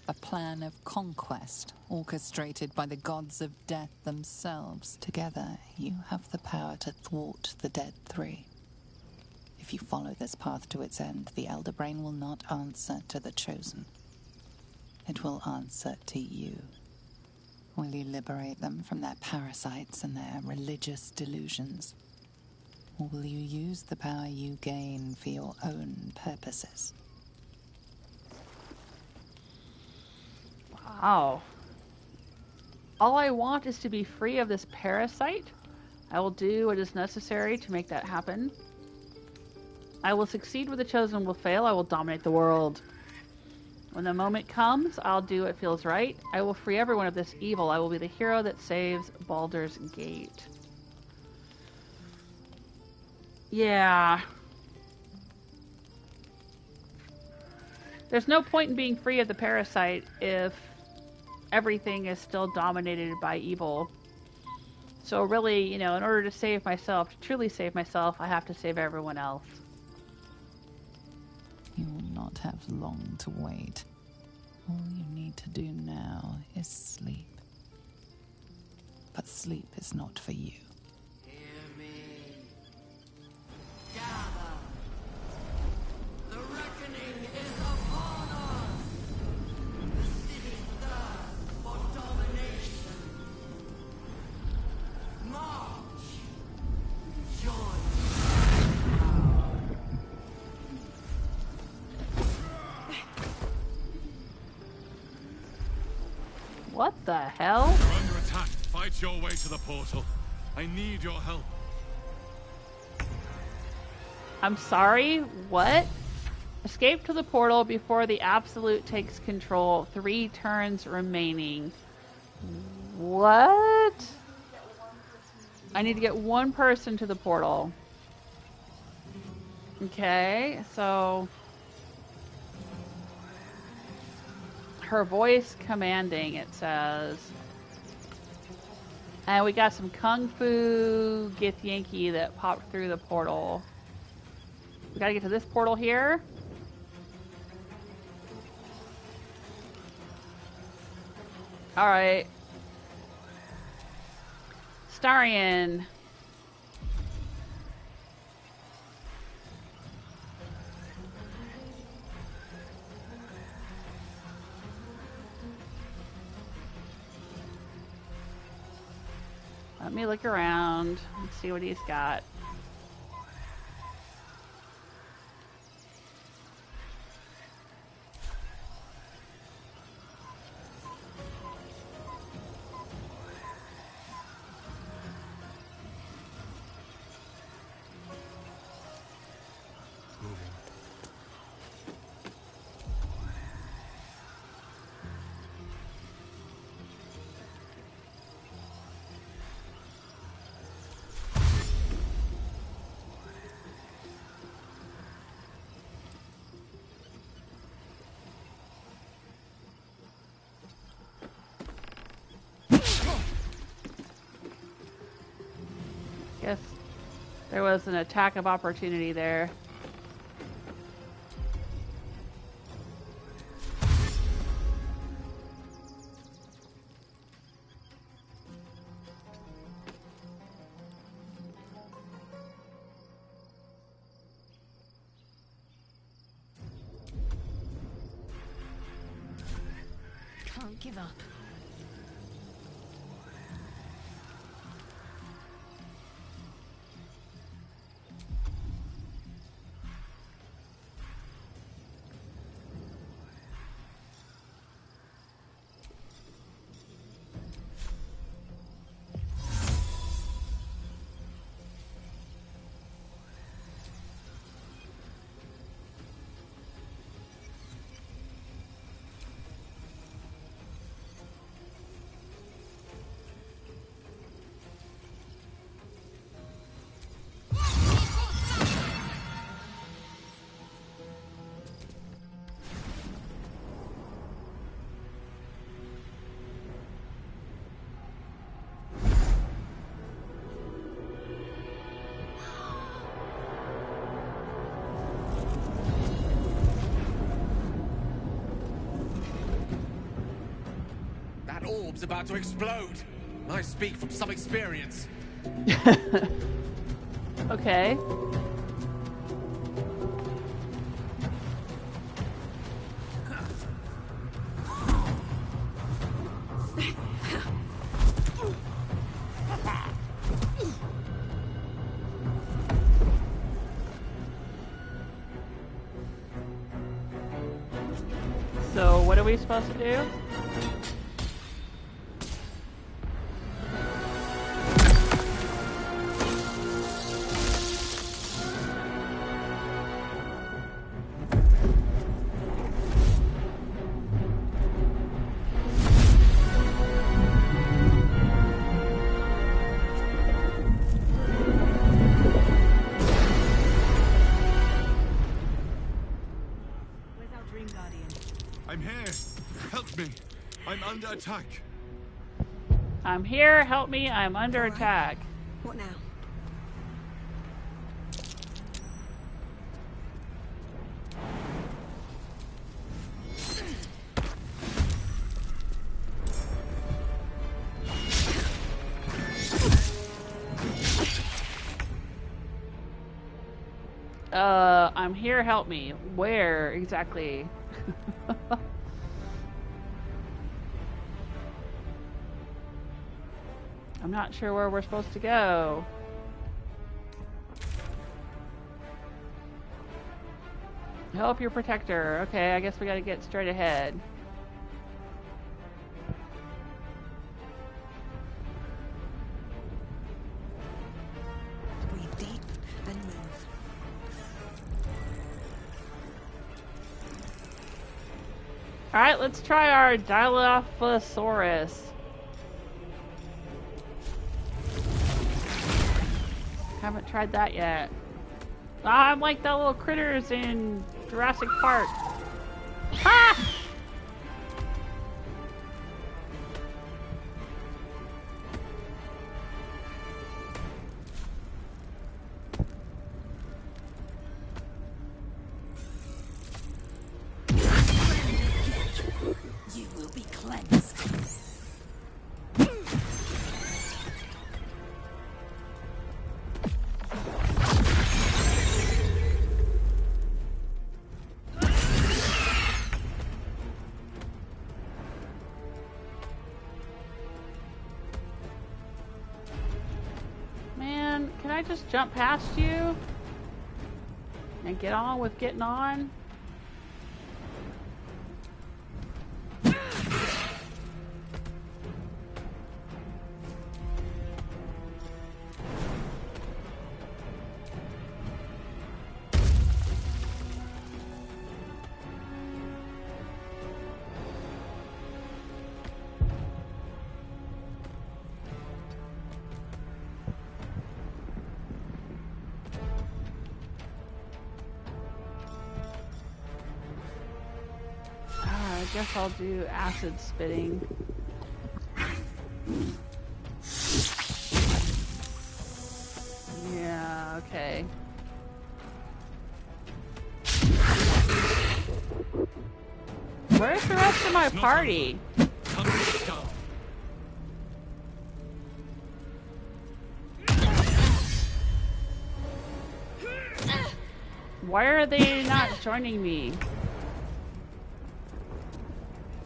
A plan of conquest, orchestrated by the gods of death themselves. Together, you have the power to thwart the Dead Three. If you follow this path to its end, the Elder Brain will not answer to the Chosen. It will answer to you. Will you liberate them from their parasites and their religious delusions? Or will you use the power you gain for your own purposes? Wow. All I want is to be free of this parasite. I will do what is necessary to make that happen. I will succeed where the Chosen will fail. I will dominate the world. When the moment comes, I'll do what feels right. I will free everyone of this evil. I will be the hero that saves Baldur's Gate. Yeah. There's no point in being free of the parasite if everything is still dominated by evil. So really, you know, in order to save myself, to truly save myself, I have to save everyone else. You will not have long to wait. All you need to do now is sleep. But sleep is not for you. Hear me. Gather. The reckoning is upon us. The city thirsts for domination. March. Join. What the hell? You're under attack. Fight your way to the portal. I need your help. I'm sorry? What? Escape to the portal before the Absolute takes control. 3 turns remaining. What? I need to get one person to the portal. Okay, so... her voice commanding, it says. And we got some Kung Fu Githyanki that popped through the portal. We gotta get to this portal here. Alright. Astarion. Let me look around and see what he's got. Guess There was an attack of opportunity there. Can't give up. That orb's about to explode. I speak from some experience. Okay. So, what are we supposed to do? I'm here. Help me. I'm under attack. I'm here, help me, I'm under attack. What now? I'm here, help me. Where exactly? I'm not sure where we're supposed to go. Help your protector. Okay, I guess we gotta get straight ahead. Breathe deep and move. Alright, let's try our Dilophosaurus. Haven't tried that yet. I'm like the little critters in Jurassic Park. Ha! You will be cleansed. Man, can I just jump past you? And get on with getting on? I guess I'll do acid spitting. Yeah, Where's the rest of my party? Why are they not joining me?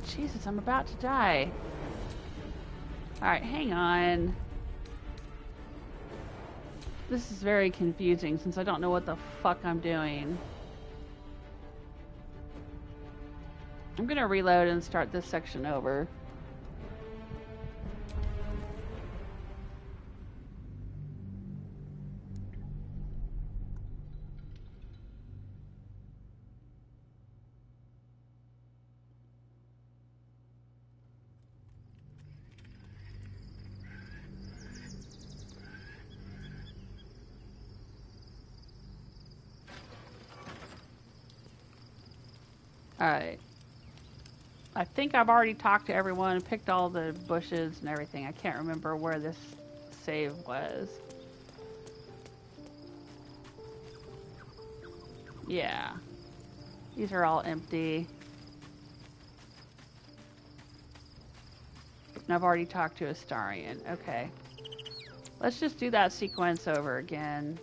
Jesus, I'm about to die. Alright, hang on. This is very confusing since I don't know what the fuck I'm doing. I'm gonna reload and start this section over. Alright. I think I've already talked to everyone, picked all the bushes and everything. I can't remember where this save was. Yeah. These are all empty. And I've already talked to Astarion. Okay. Let's just do that sequence over again.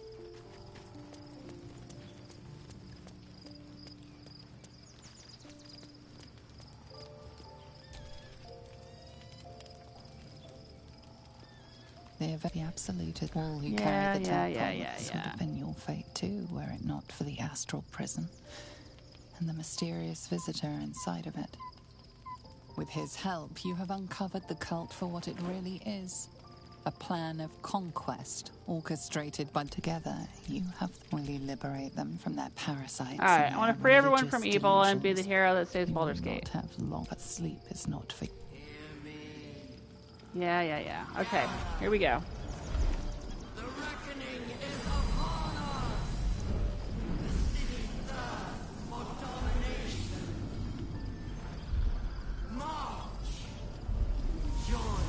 The absolute all who carried the tadpoles would have been your fate too, were it not for the astral prison and the mysterious visitor inside of it. With his help, you have uncovered the cult for what it really is. A plan of conquest, orchestrated by together. You have really liberate them from their parasites. Alright, I want to free everyone from evil and be the hero that saves Baldur's Gate. Have long, but sleep is not for. Yeah. Okay, here we go. The reckoning is upon us. The city thirsts for domination. March. Join.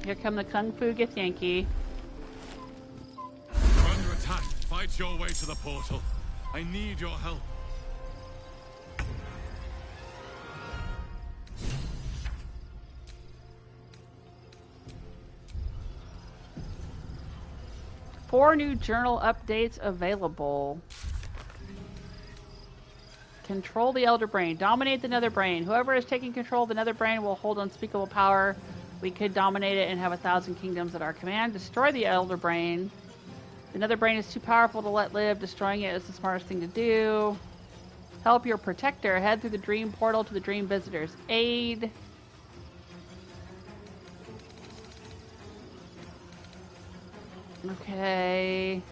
Here come the Kung Fu Githyanki. You're under attack. Fight your way to the portal. I need your help. Four new journal updates available. Control the Elder Brain. Dominate the Nether Brain. Whoever is taking control of the Nether Brain will hold unspeakable power. We could dominate it and have 1,000 kingdoms at our command. Destroy the Elder Brain. The Nether Brain is too powerful to let live. Destroying it is the smartest thing to do. Help your protector. Head through the Dream Portal to the Dream Visitor's Aid. Okay.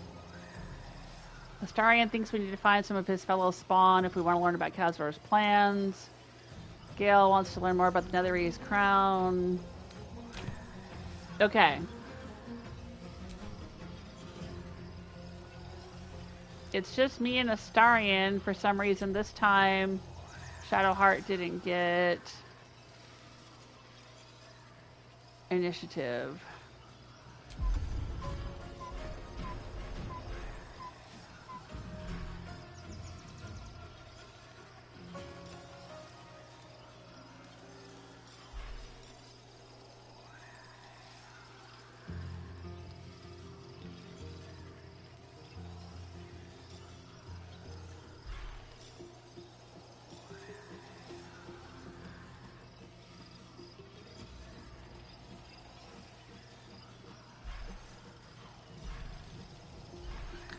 Astarion thinks we need to find some of his fellow spawn if we want to learn about Cazador's plans. Gale wants to learn more about the Netherese crown. Okay. It's just me and Astarion. For some reason this time Shadowheart didn't get initiative.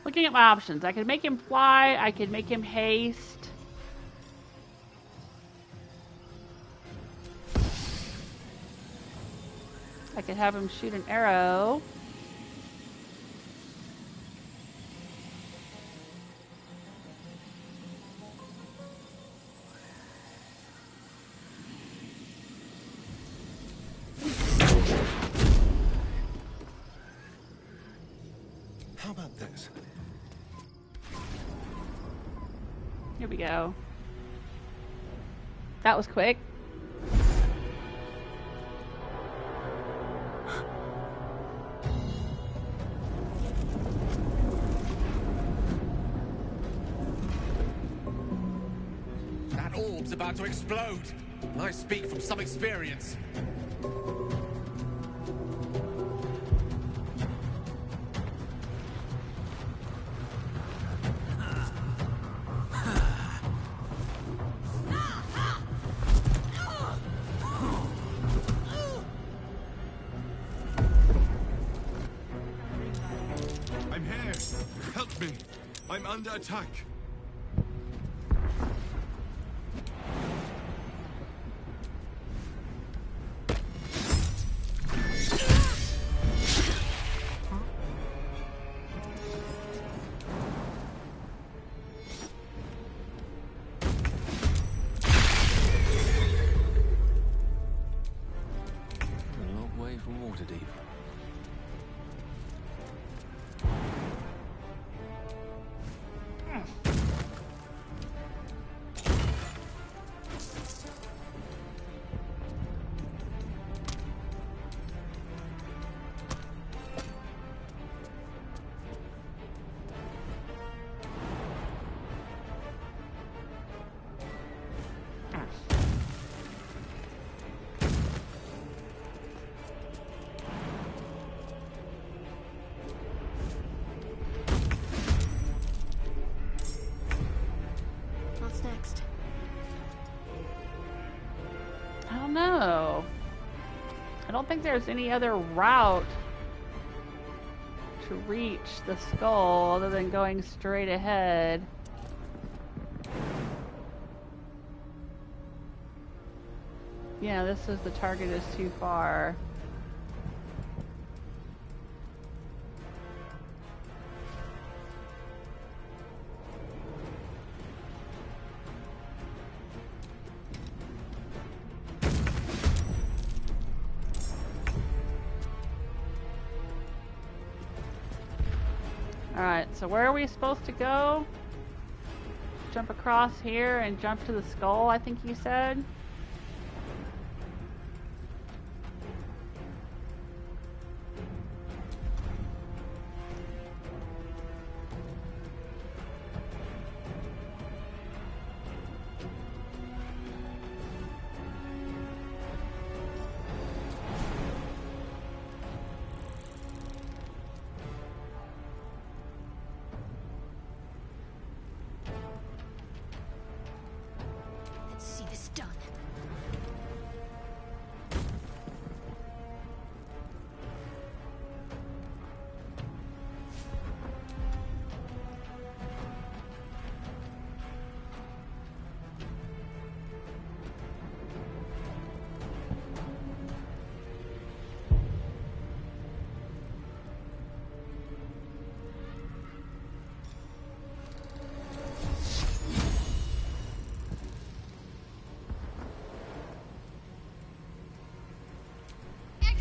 Looking at my options, I could make him fly, I could make him haste. I could have him shoot an arrow. How about this? Here we go. That was quick. about to explode. And I speak from some experience. I'm here. Help me. I'm under attack. A long way from Waterdeep. What's next? I don't know. I don't think there's any other route to reach the skull other than going straight ahead. Yeah, this is the target is too far. Alright, so where are we supposed to go? Jump across here and jump to the skull, I think you said? Let's see this done.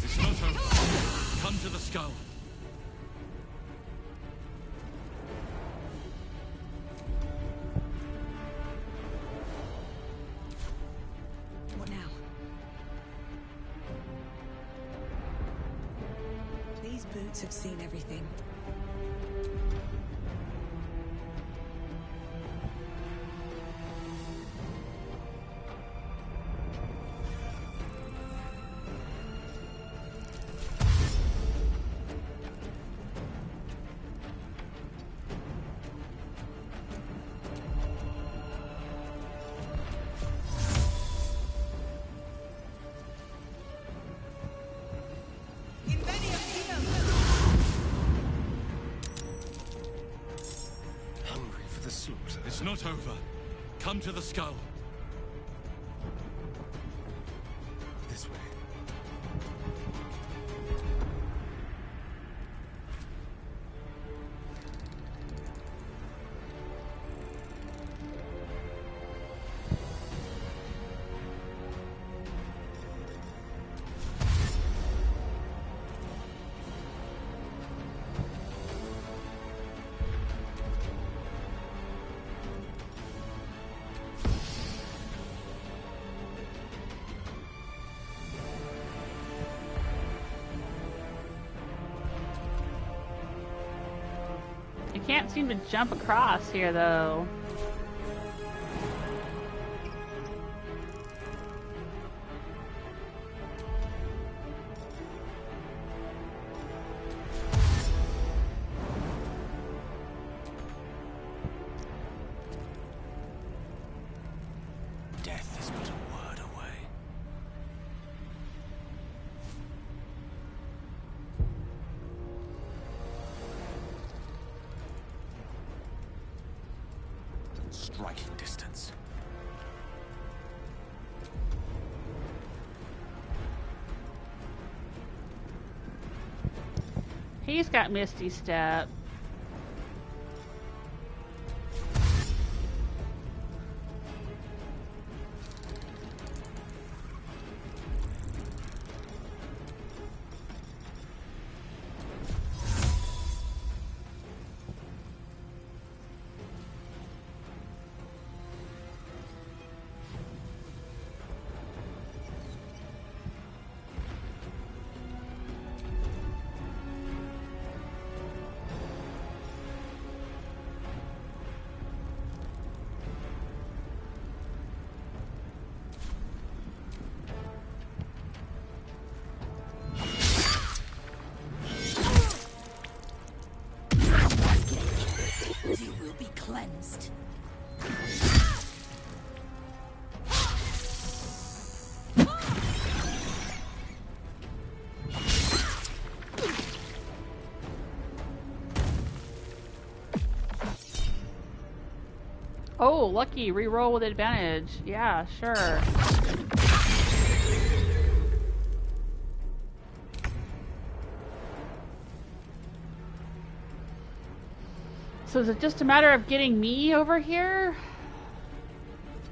It's not over. Come to the skull. What now? These boots have seen everything. Hungry for the slaughter. It's not over. Come to the skull. This way. I can't seem to jump across here though. striking distance. He's got Misty Step. You will be cleansed. Oh, lucky. Reroll with advantage. Yeah, sure. So is it just a matter of getting me over here?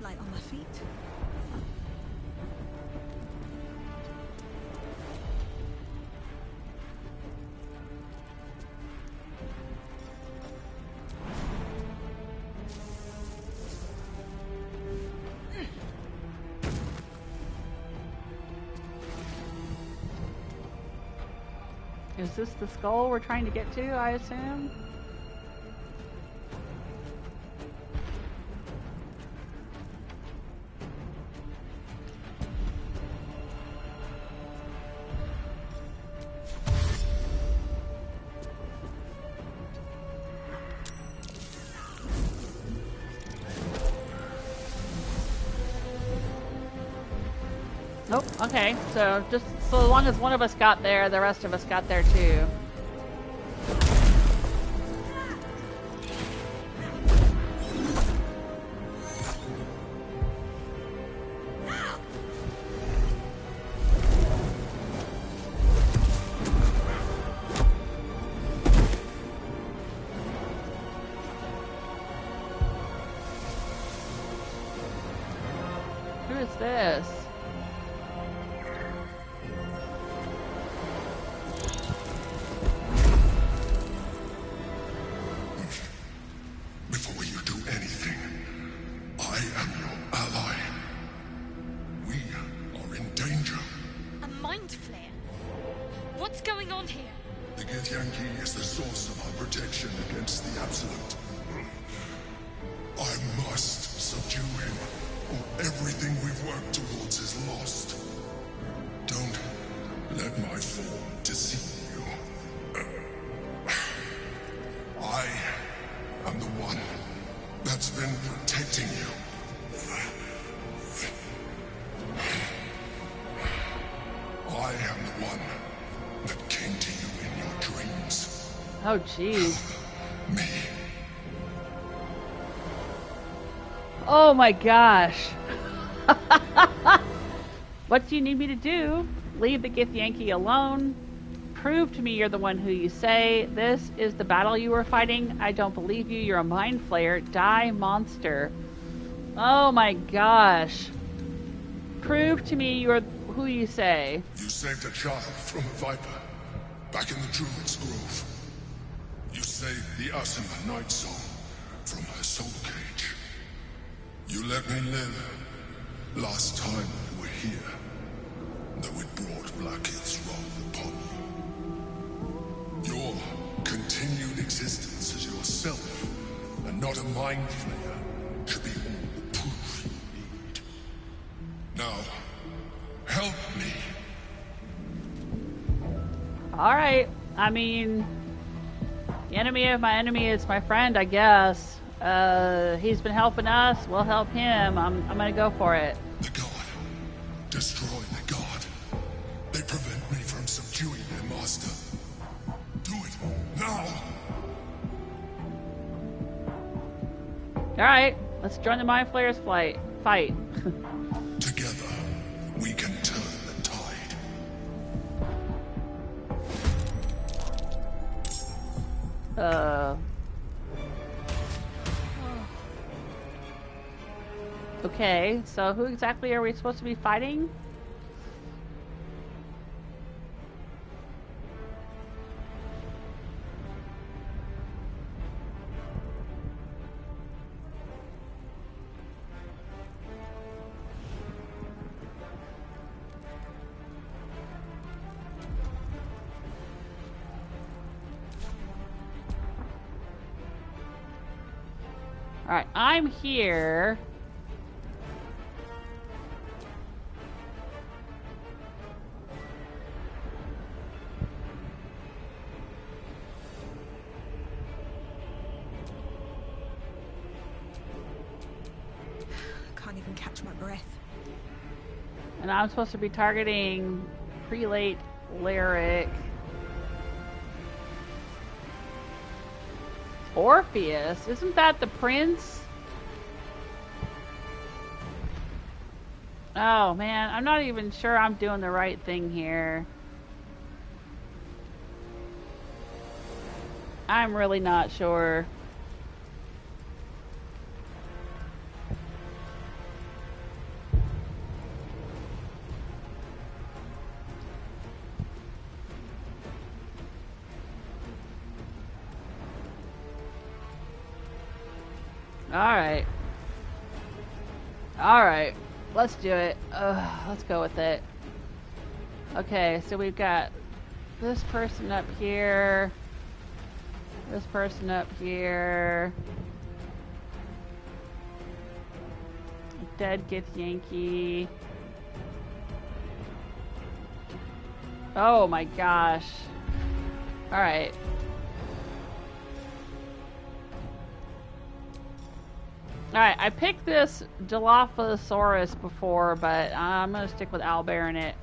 Light on my feet. Is this the skull we're trying to get to, I assume? Nope, okay, so just so long as one of us got there, the rest of us got there too. Who is this? Before you do anything, I am your ally. We are in danger. A mindflayer? What's going on here? The Githyanki is the source of our protection against the Absolute. I must subdue him, or everything we've worked towards is lost. Don't let my form deceive you. I am the one that's been protecting you. I am the one that came to you in your dreams. Oh, jeez. Me. Oh my gosh. What do you need me to do? Leave the Githyanki alone? Prove to me you're the one who you say. This is the battle you were fighting? I don't believe you. You're a mind flayer. Die, monster. Oh my gosh. Prove to me you're who you say. You saved a child from a viper, back in the Druid's Grove. You saved the Asima Night Soul from her soul cage. You let me live last time we were here, though it brought Blackith's wrath upon you. Your continued existence as yourself, and not a mind flayer, should be all the proof you need. Now, help me. Alright. I mean, the enemy of my enemy is my friend, I guess. He's been helping us, we'll help him. I'm gonna go for it. The god. Destroy the god. They prevent me from subduing their master. Do it now. Alright, Let's join the mindflayers fight. Together, we can turn the tide. Okay, so who exactly are we supposed to be fighting? Alright, I'm here. Can't even catch my breath. And I'm supposed to be targeting Prelate Lyric. Orpheus? Isn't that the prince? Oh man, I'm not even sure I'm doing the right thing here. I'm really not sure. Alright. Alright. Let's do it. Let's go with it. Okay, so we've got this person up here. This person up here. Dead gets Yankee. Oh my gosh. Alright. Alright, I picked this Dilophosaurus before, but I'm gonna stick with Owlbear in it.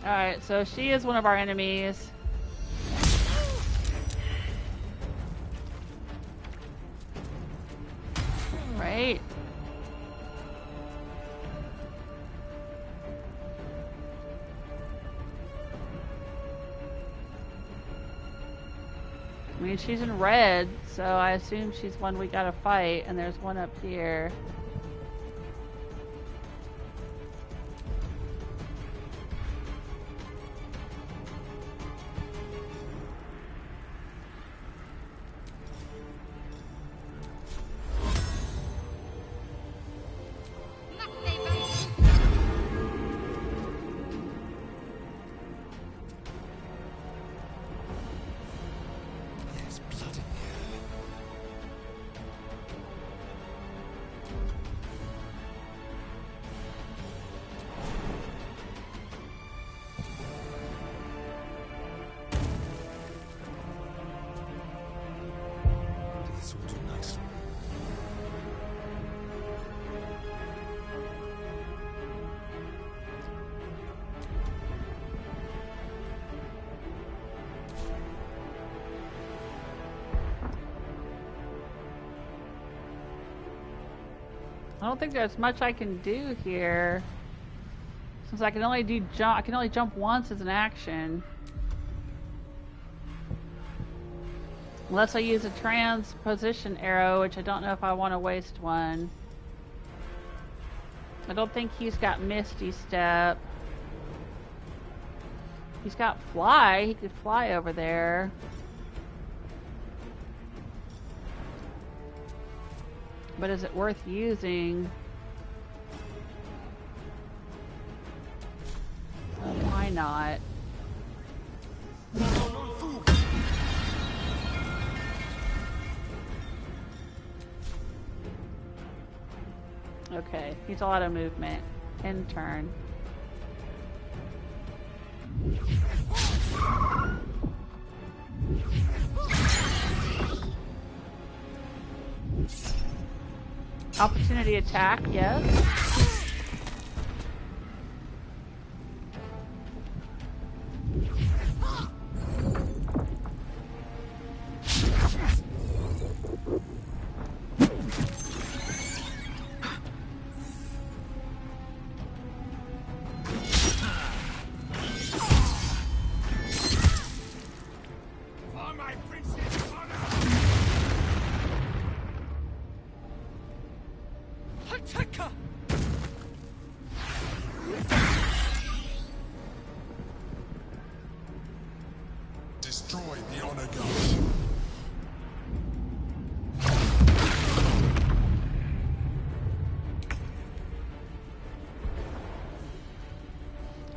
Alright, so she is one of our enemies. Right? I mean, she's in red, so I assume she's one we gotta fight, and there's one up here. I don't think there's much I can do here, since I can only do jump. I can only jump once as an action. Unless I use a transposition arrow, which I don't know if I want to waste one. I don't think he's got Misty Step. He's got Fly. He could fly over there. But is it worth using? Why not? Okay, he's a lot of movement. End turn. Opportunity attack, yes.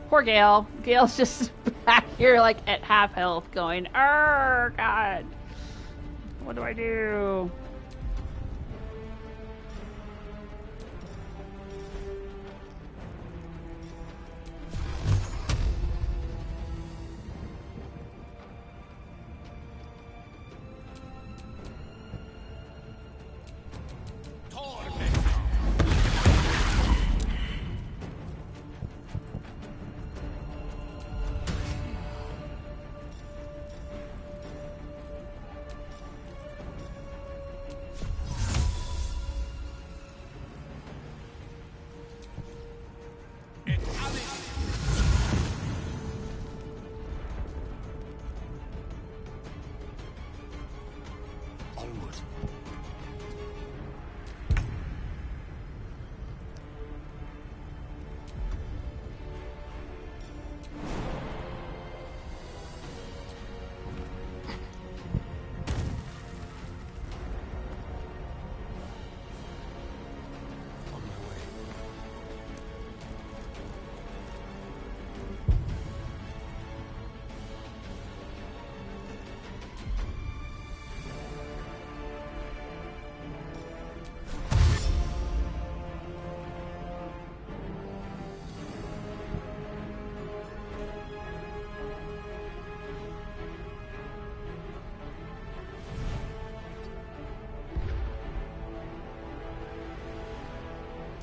Poor Gale. Gale's just back here like at half health going, "Arr, God. What do I do?"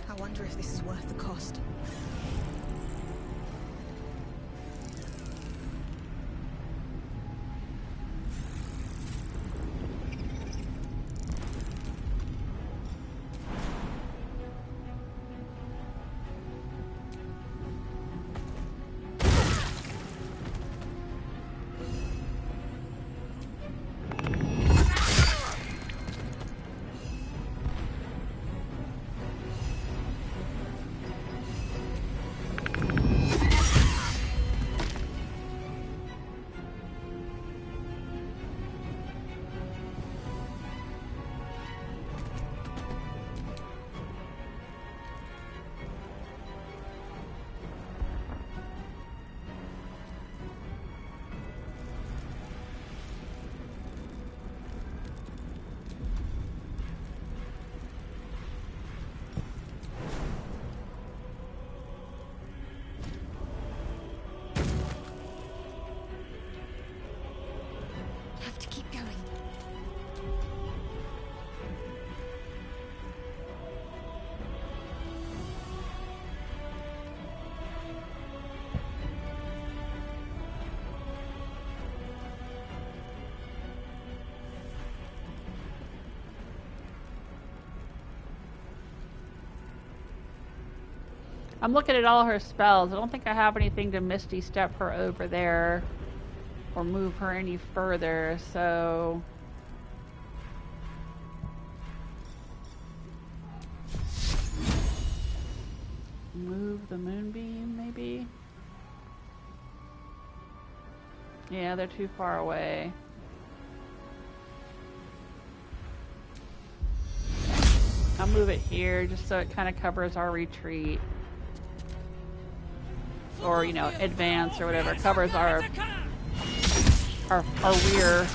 I wonder if this is worth the cost. I'm looking at all her spells. I don't think I have anything to Misty Step her over there or move her any further, so move the moonbeam, maybe? Yeah, they're too far away. I'll move it here just so it kind of covers our retreat. Or, you know, advance or whatever. Covers our rear.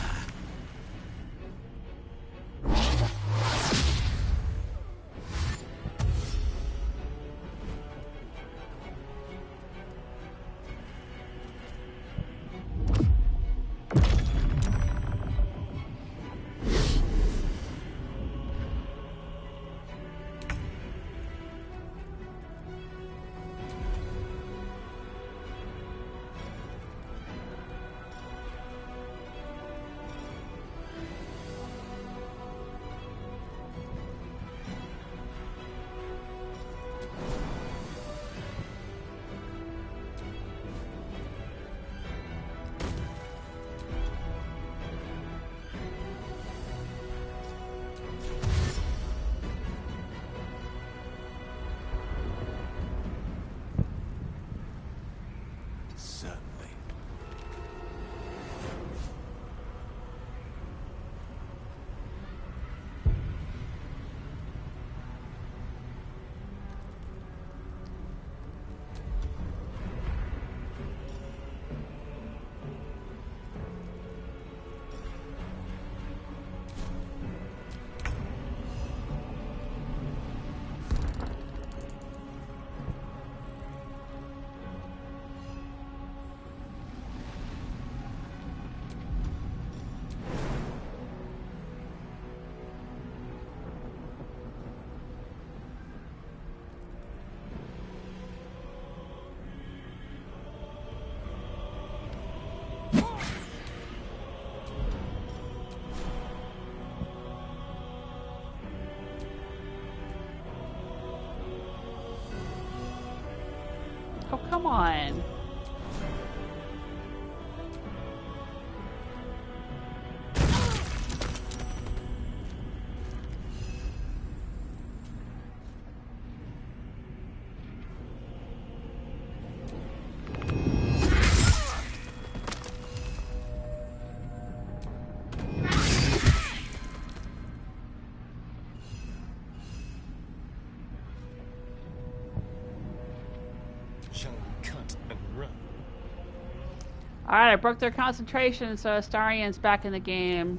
Oh, come on. Alright, I broke their concentration, so Astarion's back in the game.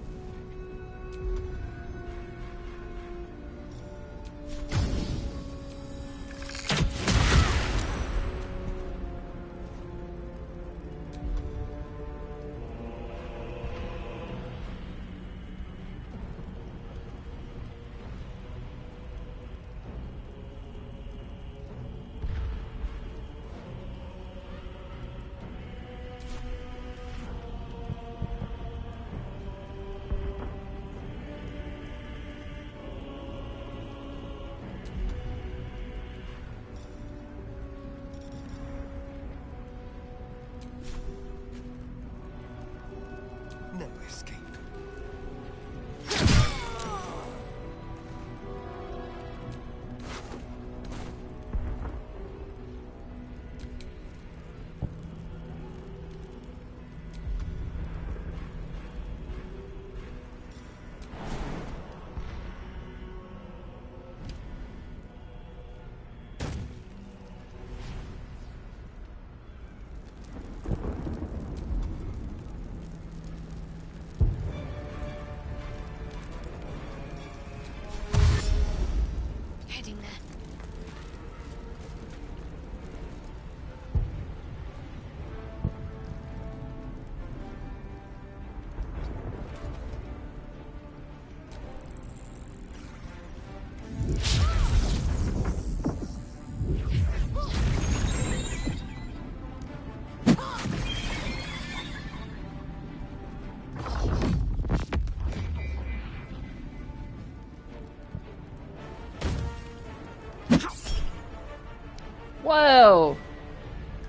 Whoa!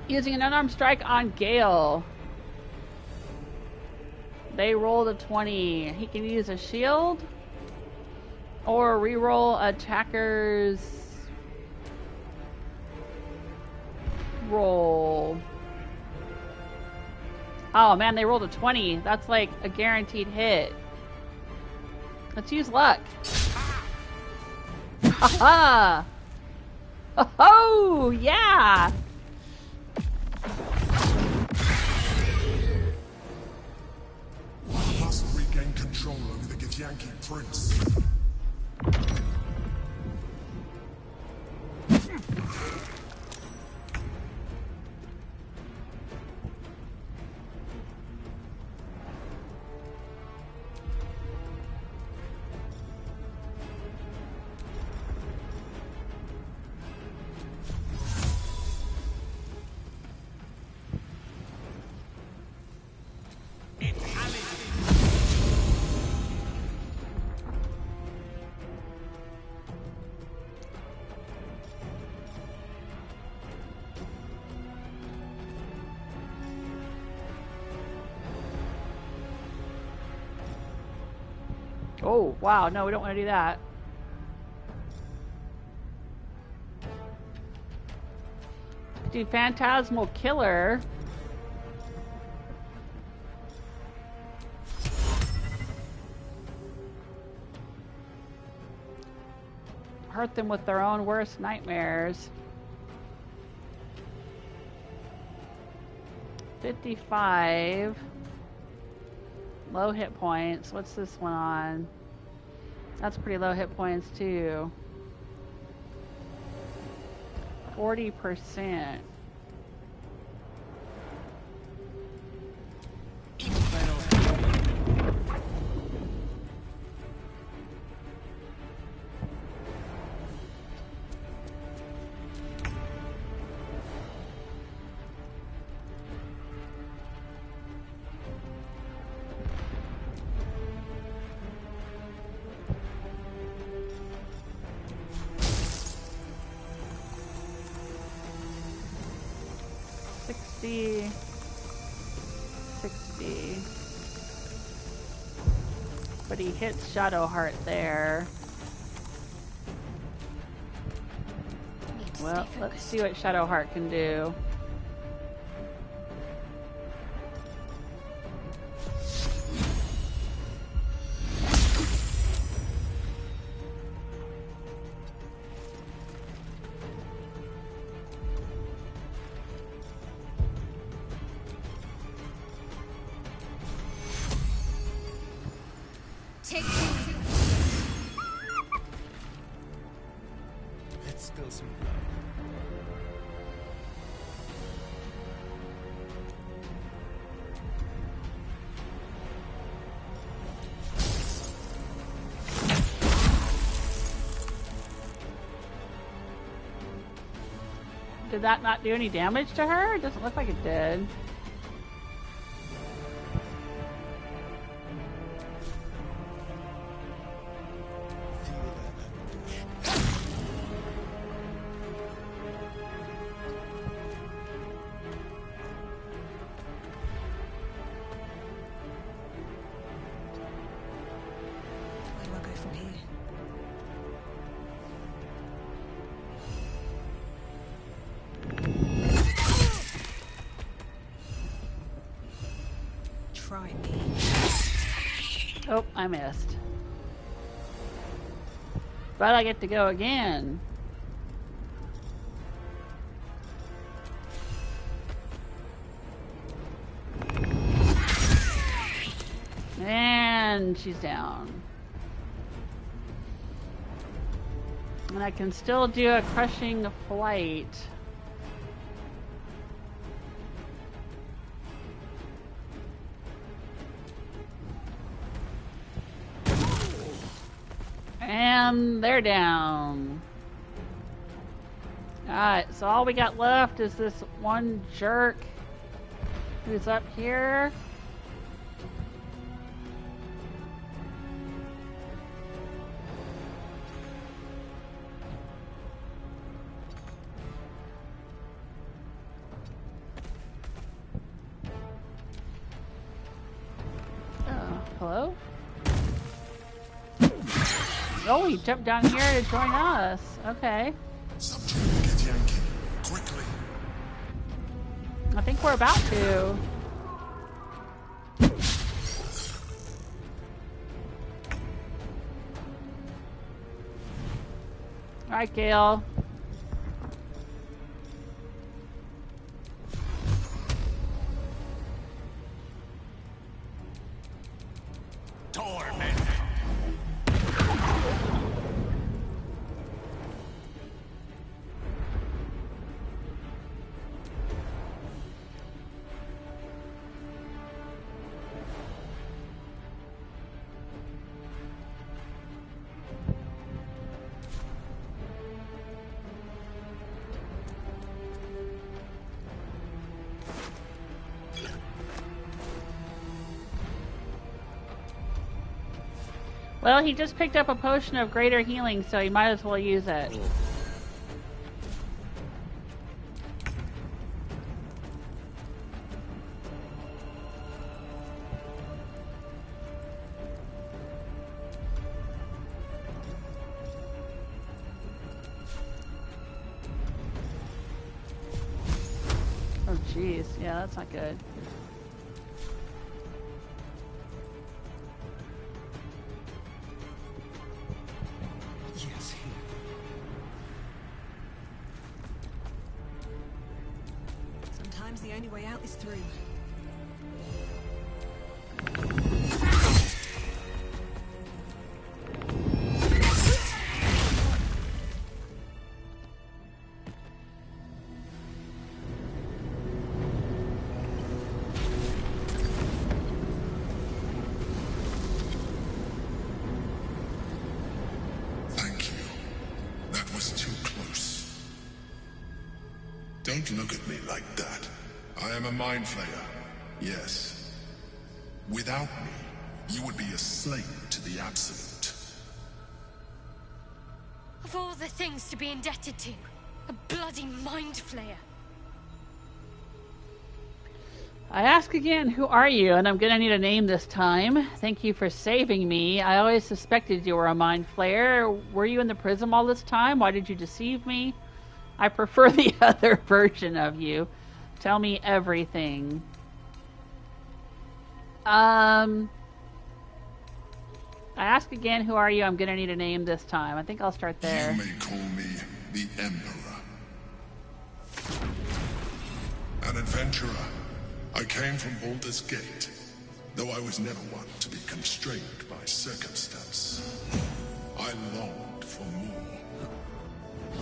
Using an unarmed strike on Gale. They rolled a 20. He can use a shield or reroll attacker's roll. Oh man, they rolled a 20. That's like a guaranteed hit. Let's use luck. Haha! Oh, yeah! I must regain control over the Githyanki prince. Oh, wow. No, we don't want to do that. Do Phantasmal Killer. Hurt them with their own worst nightmares. 55. Low hit points. What's this one on? That's pretty low hit points too. 40%. $60. But he hits Shadowheart there. Well, let's see what Shadowheart can do. Let's spill some blood. Did that not do any damage to her? It doesn't look like it did. Where do I go from here? Try me. Oh, I missed. But I get to go again. And she's down. And I can still do a crushing flight. And they're down. Alright, so all we got left is this one jerk who's up here. Hello? Oh, he jumped down here to join us. Okay. Subdue the Githyanki, quickly. I think we're about to. Alright, Gale. Torment. Well, he just picked up a potion of greater healing, so he might as well use it. Oh, jeez. Yeah, that's not good. Sometimes the only way out is through. Don't look at me like that. I am a mindflayer, yes. Without me, you would be a slave to the Absolute. Of all the things to be indebted to, a bloody mindflayer. I ask again, who are you? And I'm gonna need a name this time. Thank you for saving me. I always suspected you were a mind flayer. Were you in the prism all this time? Why did you deceive me? I prefer the other version of you. Tell me everything. I ask again, who are you? I'm gonna need a name this time. I think I'll start there. You may call me the Emperor. An adventurer. I came from Baldur's Gate, though I was never one to be constrained by circumstance. I longed for more.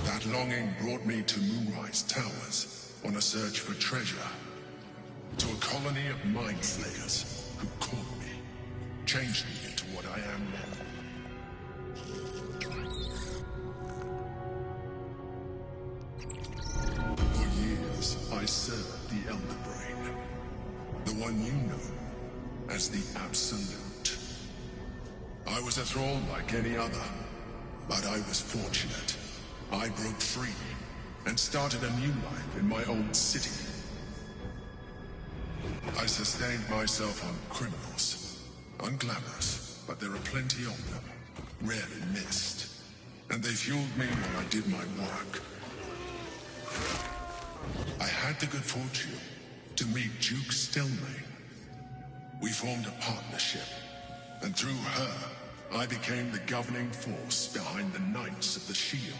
That longing brought me to Moonrise Towers on a search for treasure, to a colony of mind flayers who caught me, changed me into what I am now. For years, I served the Elder Brain, the one you know as the Absolute. I was a thrall like any other, but I was fortunate. I broke free and started a new life in my old city. I sustained myself on criminals, unglamorous, but there are plenty of them, rarely missed, and they fueled me while I did my work. I had the good fortune to meet Duke Stelmane. We formed a partnership, and through her, I became the governing force behind the Knights of the Shield,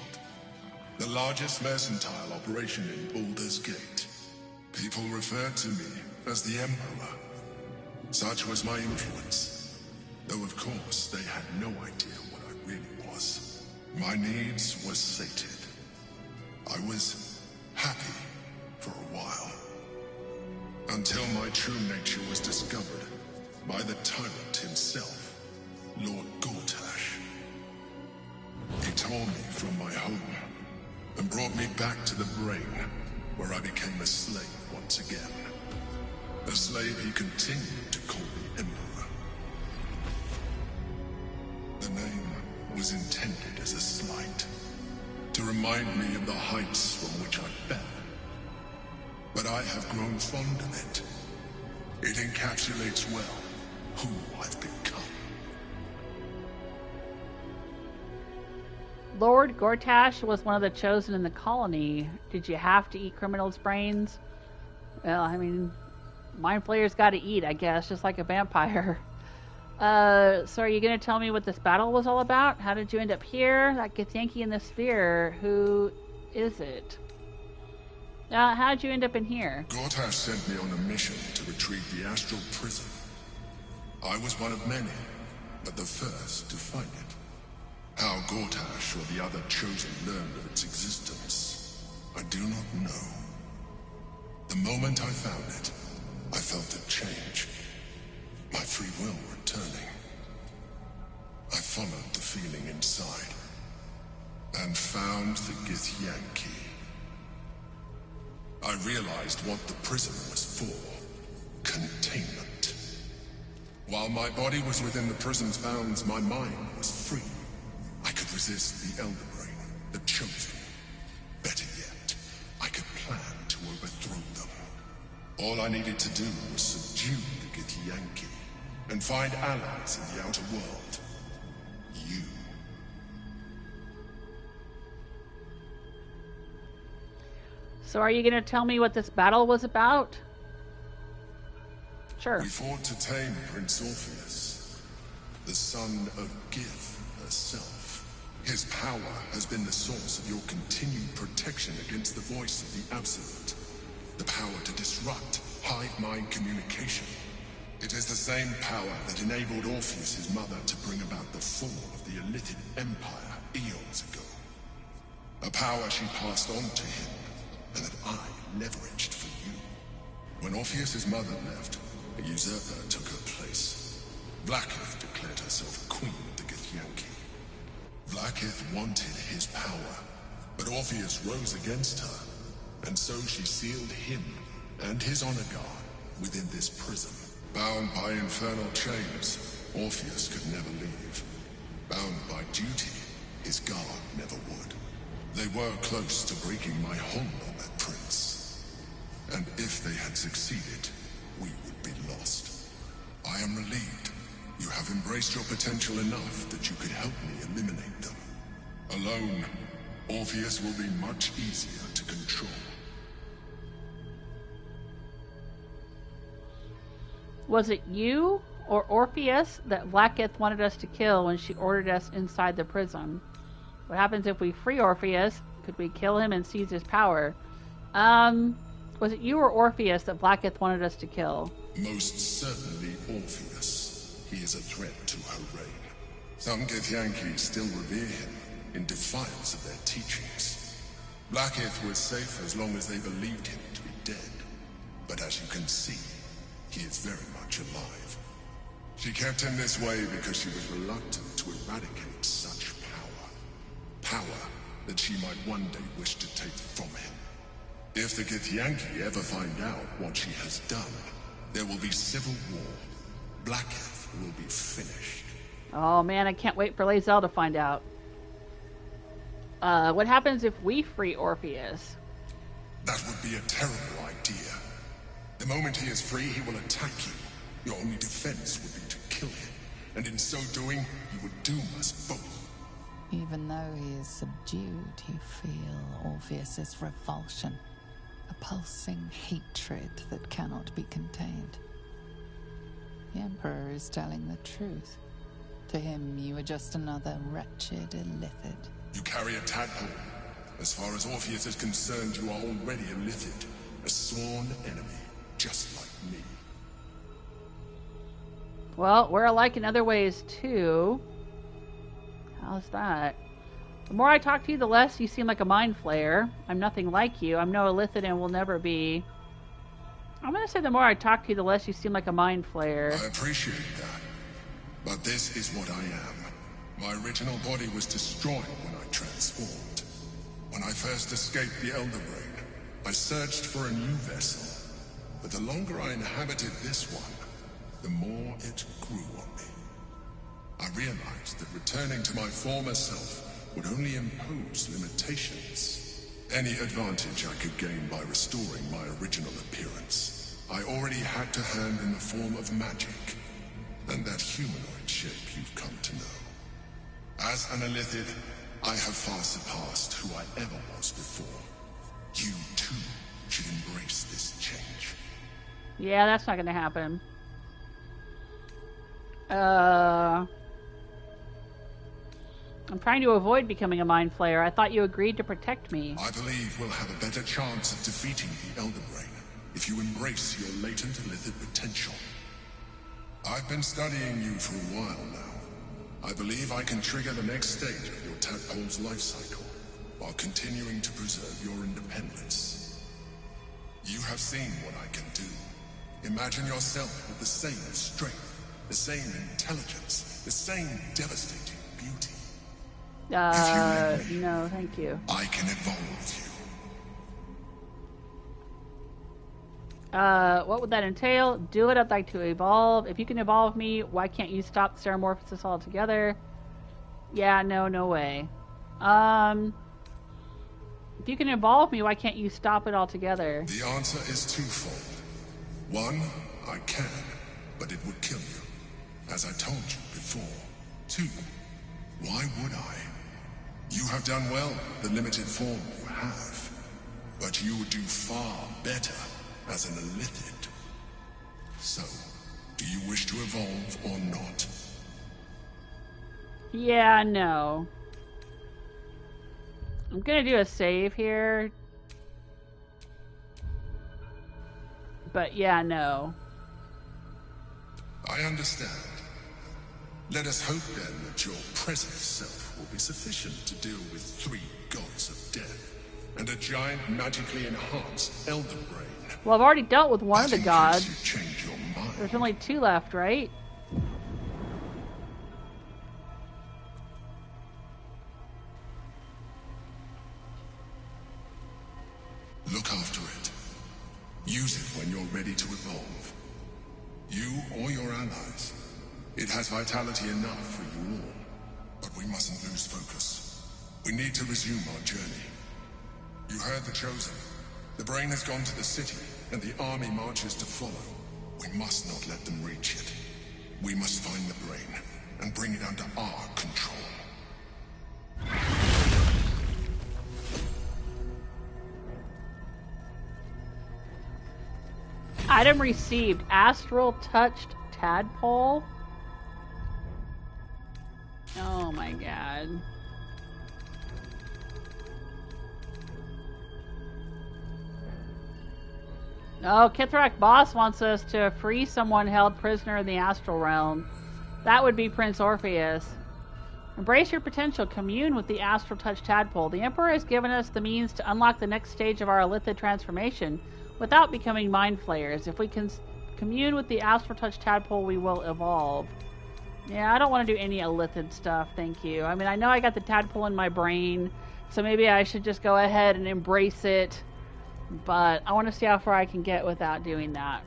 the largest mercantile operation in Baldur's Gate. People referred to me as the Emperor. Such was my influence, though of course they had no idea what I really was. My needs were sated. I was happy for a while, until my true nature was discovered by the tyrant himself, Lord Gortash. He tore me from my home and brought me back to the Brain, where I became a slave once again. A slave he continued to call the Emperor. The name was intended as a slight, to remind me of the heights from which I fell. But I have grown fond of it. It encapsulates well who I've become. Lord Gortash was one of the chosen in the colony. Did you have to eat criminals' brains? Well, I mean, mind flayer's got to eat, I guess, just like a vampire. So are you going to tell me what this battle was all about? How did you end up here? That Githyanki in the sphere, who is it? How did you end up in here? Gortash sent me on a mission to retrieve the Astral Prison. I was one of many, but the first to find it. How Gortash or the other chosen learned of its existence, I do not know. The moment I found it, I felt a change. My free will returning. I followed the feeling inside, and found the Githyanki. I realized what the prison was for. Containment. While my body was within the prison's bounds, my mind was free. I could resist the Elder Brain, the Chosen. Better yet, I could plan to overthrow them. All I needed to do was subdue the Githyanki, and find allies in the outer world. You. So are you going to tell me what this battle was about? Sure. We fought to tame Prince Orpheus, the son of Gith herself. His power has been the source of your continued protection against the voice of the Absolute. The power to disrupt hive mind communication. It is the same power that enabled Orpheus' mother to bring about the fall of the Illithid Empire eons ago. A power she passed on to him, and that I leveraged for you. When Orpheus' mother left, a usurper took her place. Blackith declared herself queen of the Githyanki. Blackith wanted his power, but Orpheus rose against her, and so she sealed him and his honor guard within this prison. Bound by infernal chains, Orpheus could never leave. Bound by duty, his guard never would. They were close to breaking my hold on that prince. And if they had succeeded, we would be lost. I am relieved. You have embraced your potential enough that you could help me eliminate them. Alone, Orpheus will be much easier to control. Was it you or Orpheus that Blackith wanted us to kill when she ordered us inside the prison? What happens if we free Orpheus? Could we kill him and seize his power? Was it you or Orpheus that Blackith wanted us to kill? Most certainly Orpheus. He is a threat to her reign. Some Githyanki still revere him in defiance of their teachings. Blackith was safe as long as they believed him to be dead. But as you can see, he is very much alive. She kept him this way because she was reluctant to eradicate such power. Power that she might one day wish to take from him. If the Githyanki ever find out what she has done, there will be civil war. Blackith will be finished. Oh man, I can't wait for Lae'zel to find out. What happens if we free Orpheus? That would be a terrible idea. The moment he is free, he will attack you. Your only defense would be to kill him. And in so doing, you would doom us both. Even though he is subdued, you feel Orpheus's revulsion. A pulsing hatred that cannot be contained. The Emperor is telling the truth. To him, you are just another wretched illithid. You carry a tadpole. As far as Orpheus is concerned, you are already illithid. A sworn enemy. Just like me. Well, we're alike in other ways, too. How's that? The more I talk to you, the less you seem like a mind flayer. I'm nothing like you. I'm no illithid and will never be. I'm going to say the more I talk to you, the less you seem like a mind flayer. I appreciate that. But this is what I am. My original body was destroyed when I transformed. When I first escaped the Elder Brain, I searched for a new vessel. But the longer I inhabited this one, the more it grew on me. I realized that returning to my former self would only impose limitations. Any advantage I could gain by restoring my original appearance, I already had to hand in the form of magic, and that humanoid shape you've come to know. As an illithid, I have far surpassed who I ever was before. You, too, should embrace this change. Yeah, that's not gonna happen. I'm trying to avoid becoming a mind flayer. I thought you agreed to protect me. I believe we'll have a better chance of defeating the Elder Brain if you embrace your latent Lithid potential. I've been studying you for a while now. I believe I can trigger the next stage of your tadpole's life cycle, while continuing to preserve your independence. You have seen what I can do. Imagine yourself with the same strength, the same intelligence, the same devastating beauty. No, thank you. I can evolve you. What would that entail? Do it, I'd like to evolve. If you can evolve me, why can't you stop the Ceramorphosis altogether? Yeah, no way. If you can evolve me, why can't you stop it altogether? The answer is twofold. One, I can, but it would kill you, as I told you before. Two, why would I? You have done well with the limited form you have, but you would do far better as an Illithid. So, do you wish to evolve or not? Yeah, no. I'm gonna do a save here. But yeah, no. I understand. Let us hope then that your present self will be sufficient to deal with 3 gods of death and a giant magically enhanced Elder Brain. Well, I've already dealt with one of the That in gods. case you change your mind. There's only 2 left, right? Look after it. Use it when you're ready to evolve. You or your allies. It has vitality enough for you all. But we mustn't lose focus. We need to resume our journey. You heard the Chosen. The brain has gone to the city, and the army marches to follow. We must not let them reach it. We must find the brain, and bring it under our control. Item received. Astral touched tadpole. Oh my god. Oh, Kithrak Boss wants us to free someone held prisoner in the astral realm. That would be Prince Orpheus. Embrace your potential. Commune with the astral touch tadpole. The Emperor has given us the means to unlock the next stage of our Illithid transformation without becoming mind flayers. If we can commune with the astral touch tadpole, we will evolve. Yeah, I don't want to do any Illithid stuff, thank you. I mean, I know I got the tadpole in my brain, so maybe I should just go ahead and embrace it. But I want to see how far I can get without doing that.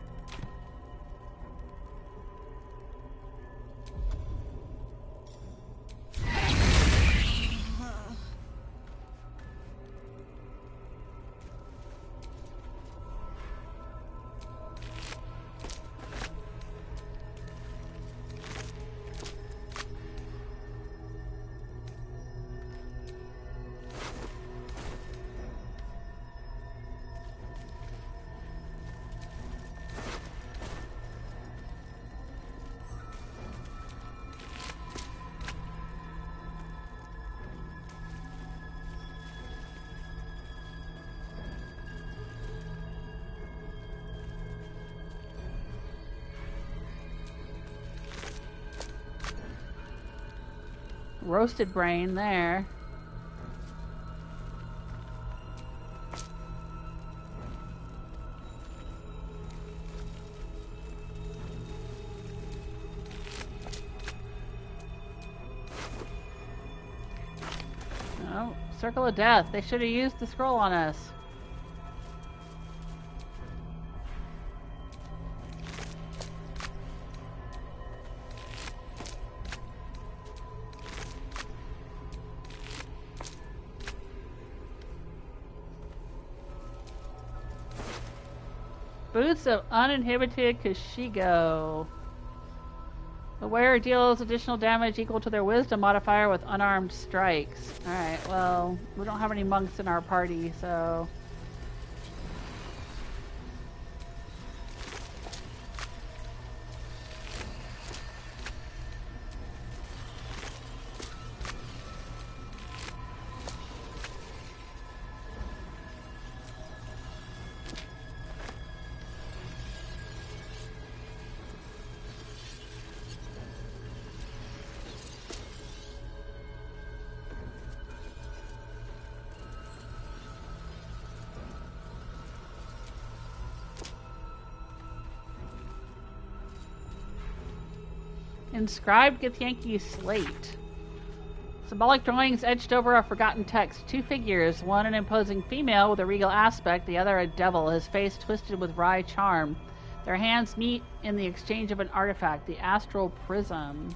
Roasted brain there. Oh, Circle of Death. They should have used the scroll on us. Boots of Uninhibited Kashigo. The wearer deals additional damage equal to their wisdom modifier with unarmed strikes. Alright, well, we don't have any monks in our party, so... Inscribed Githyanki slate. Symbolic drawings etched over a forgotten text. Two figures, one an imposing female with a regal aspect, the other a devil, his face twisted with wry charm. Their hands meet in the exchange of an artifact, the Astral Prism.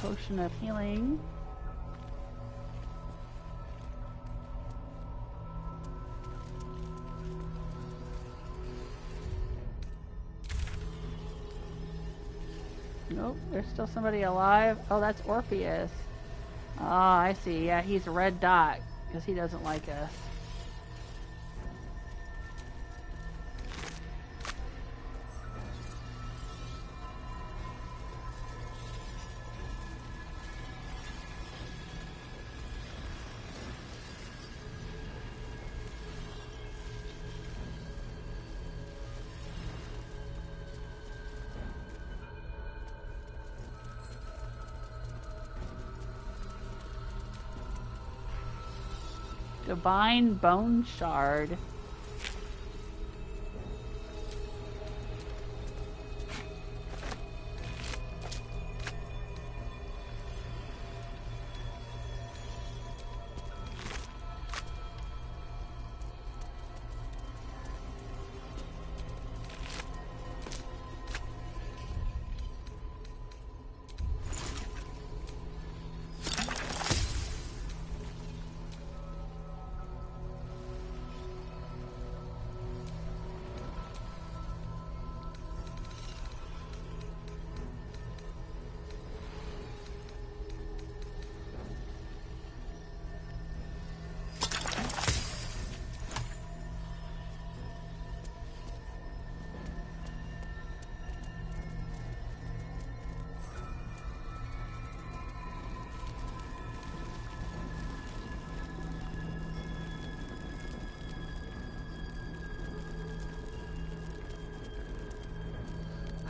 Potion of healing. Nope, there's still somebody alive. Oh, that's Orpheus. Oh, I see. Yeah, he's a red dot because he doesn't like us. Divine Bone Shard.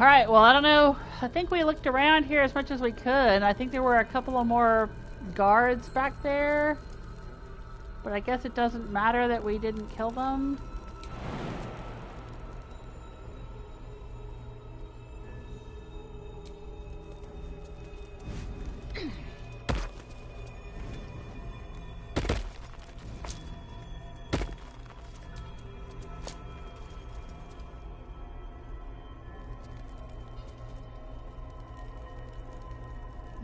Alright, well, I don't know. I think we looked around here as much as we could. I think there were a couple of more guards back there. But I guess it doesn't matter that we didn't kill them.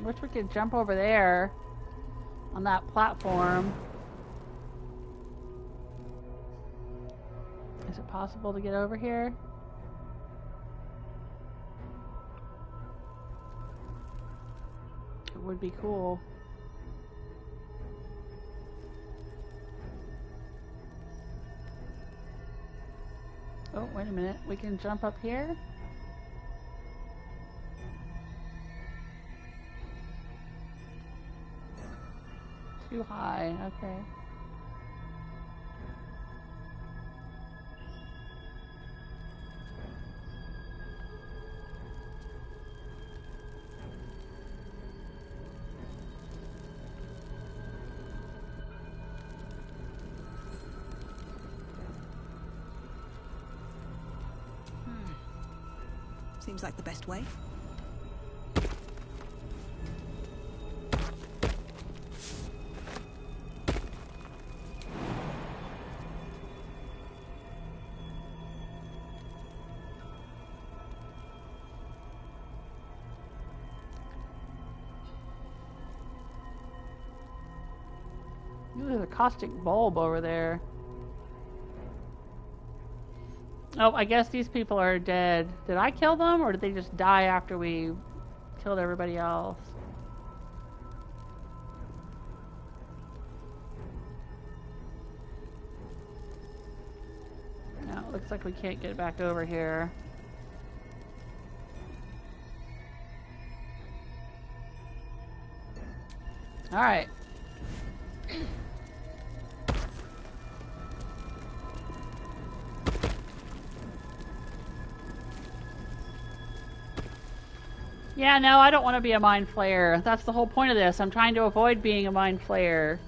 Wish we could jump over there on that platform. Is it possible to get over here? It would be cool. Oh, wait a minute. We can jump up here? Too high, okay. Seems like the best way. There's a caustic bulb over there. Oh, I guess these people are dead. Did I kill them, or did they just die after we killed everybody else? No, it looks like we can't get back over here. All right. Yeah, no, I don't want to be a mind flayer. That's the whole point of this. I'm trying to avoid being a mind flayer.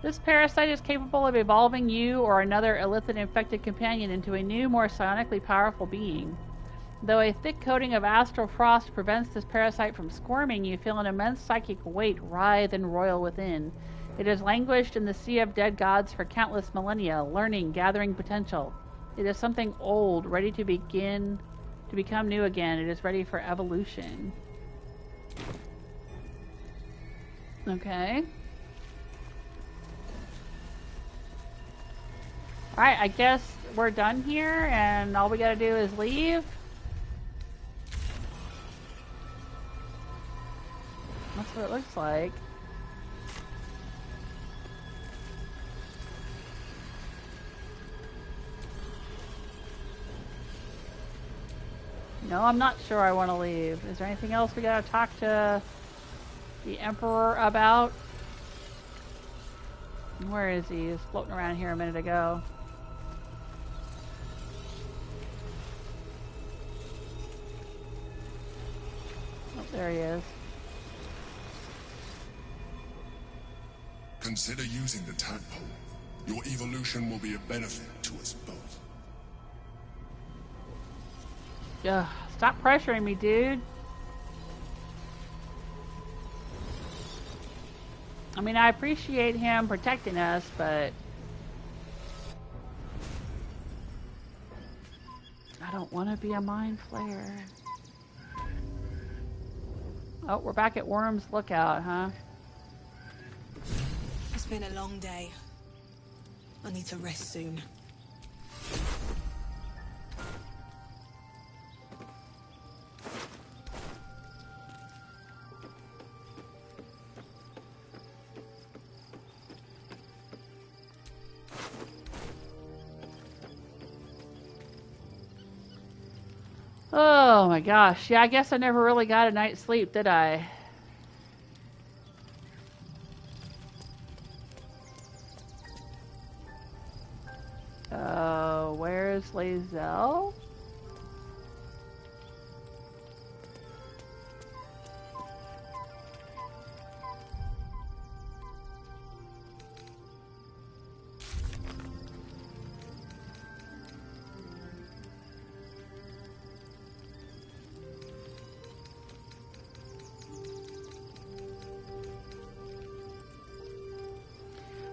This parasite is capable of evolving you or another illithid-infected companion into a new, more psionically powerful being. Though a thick coating of astral frost prevents this parasite from squirming, you feel an immense psychic weight writhe and roil within. It has languished in the sea of dead gods for countless millennia, learning, gathering potential. It is something old, ready to become new again. It is ready for evolution. Okay. Alright, I guess we're done here, and all we gotta do is leave. That's what it looks like. No, I'm not sure I want to leave. Is there anything else we gotta talk to the Emperor about? Where is he? He was floating around here a minute ago. Oh, there he is. Consider using the tadpole. Your evolution will be a benefit to us both. Ugh, stop pressuring me, dude. I mean, I appreciate him protecting us, but I don't want to be a mind flayer. Oh, we're back at Wyrm's Lookout, huh? It's been a long day. I need to rest soon. Oh my gosh. Yeah, I guess I never really got a night's sleep, did I? Where's Lae'zel?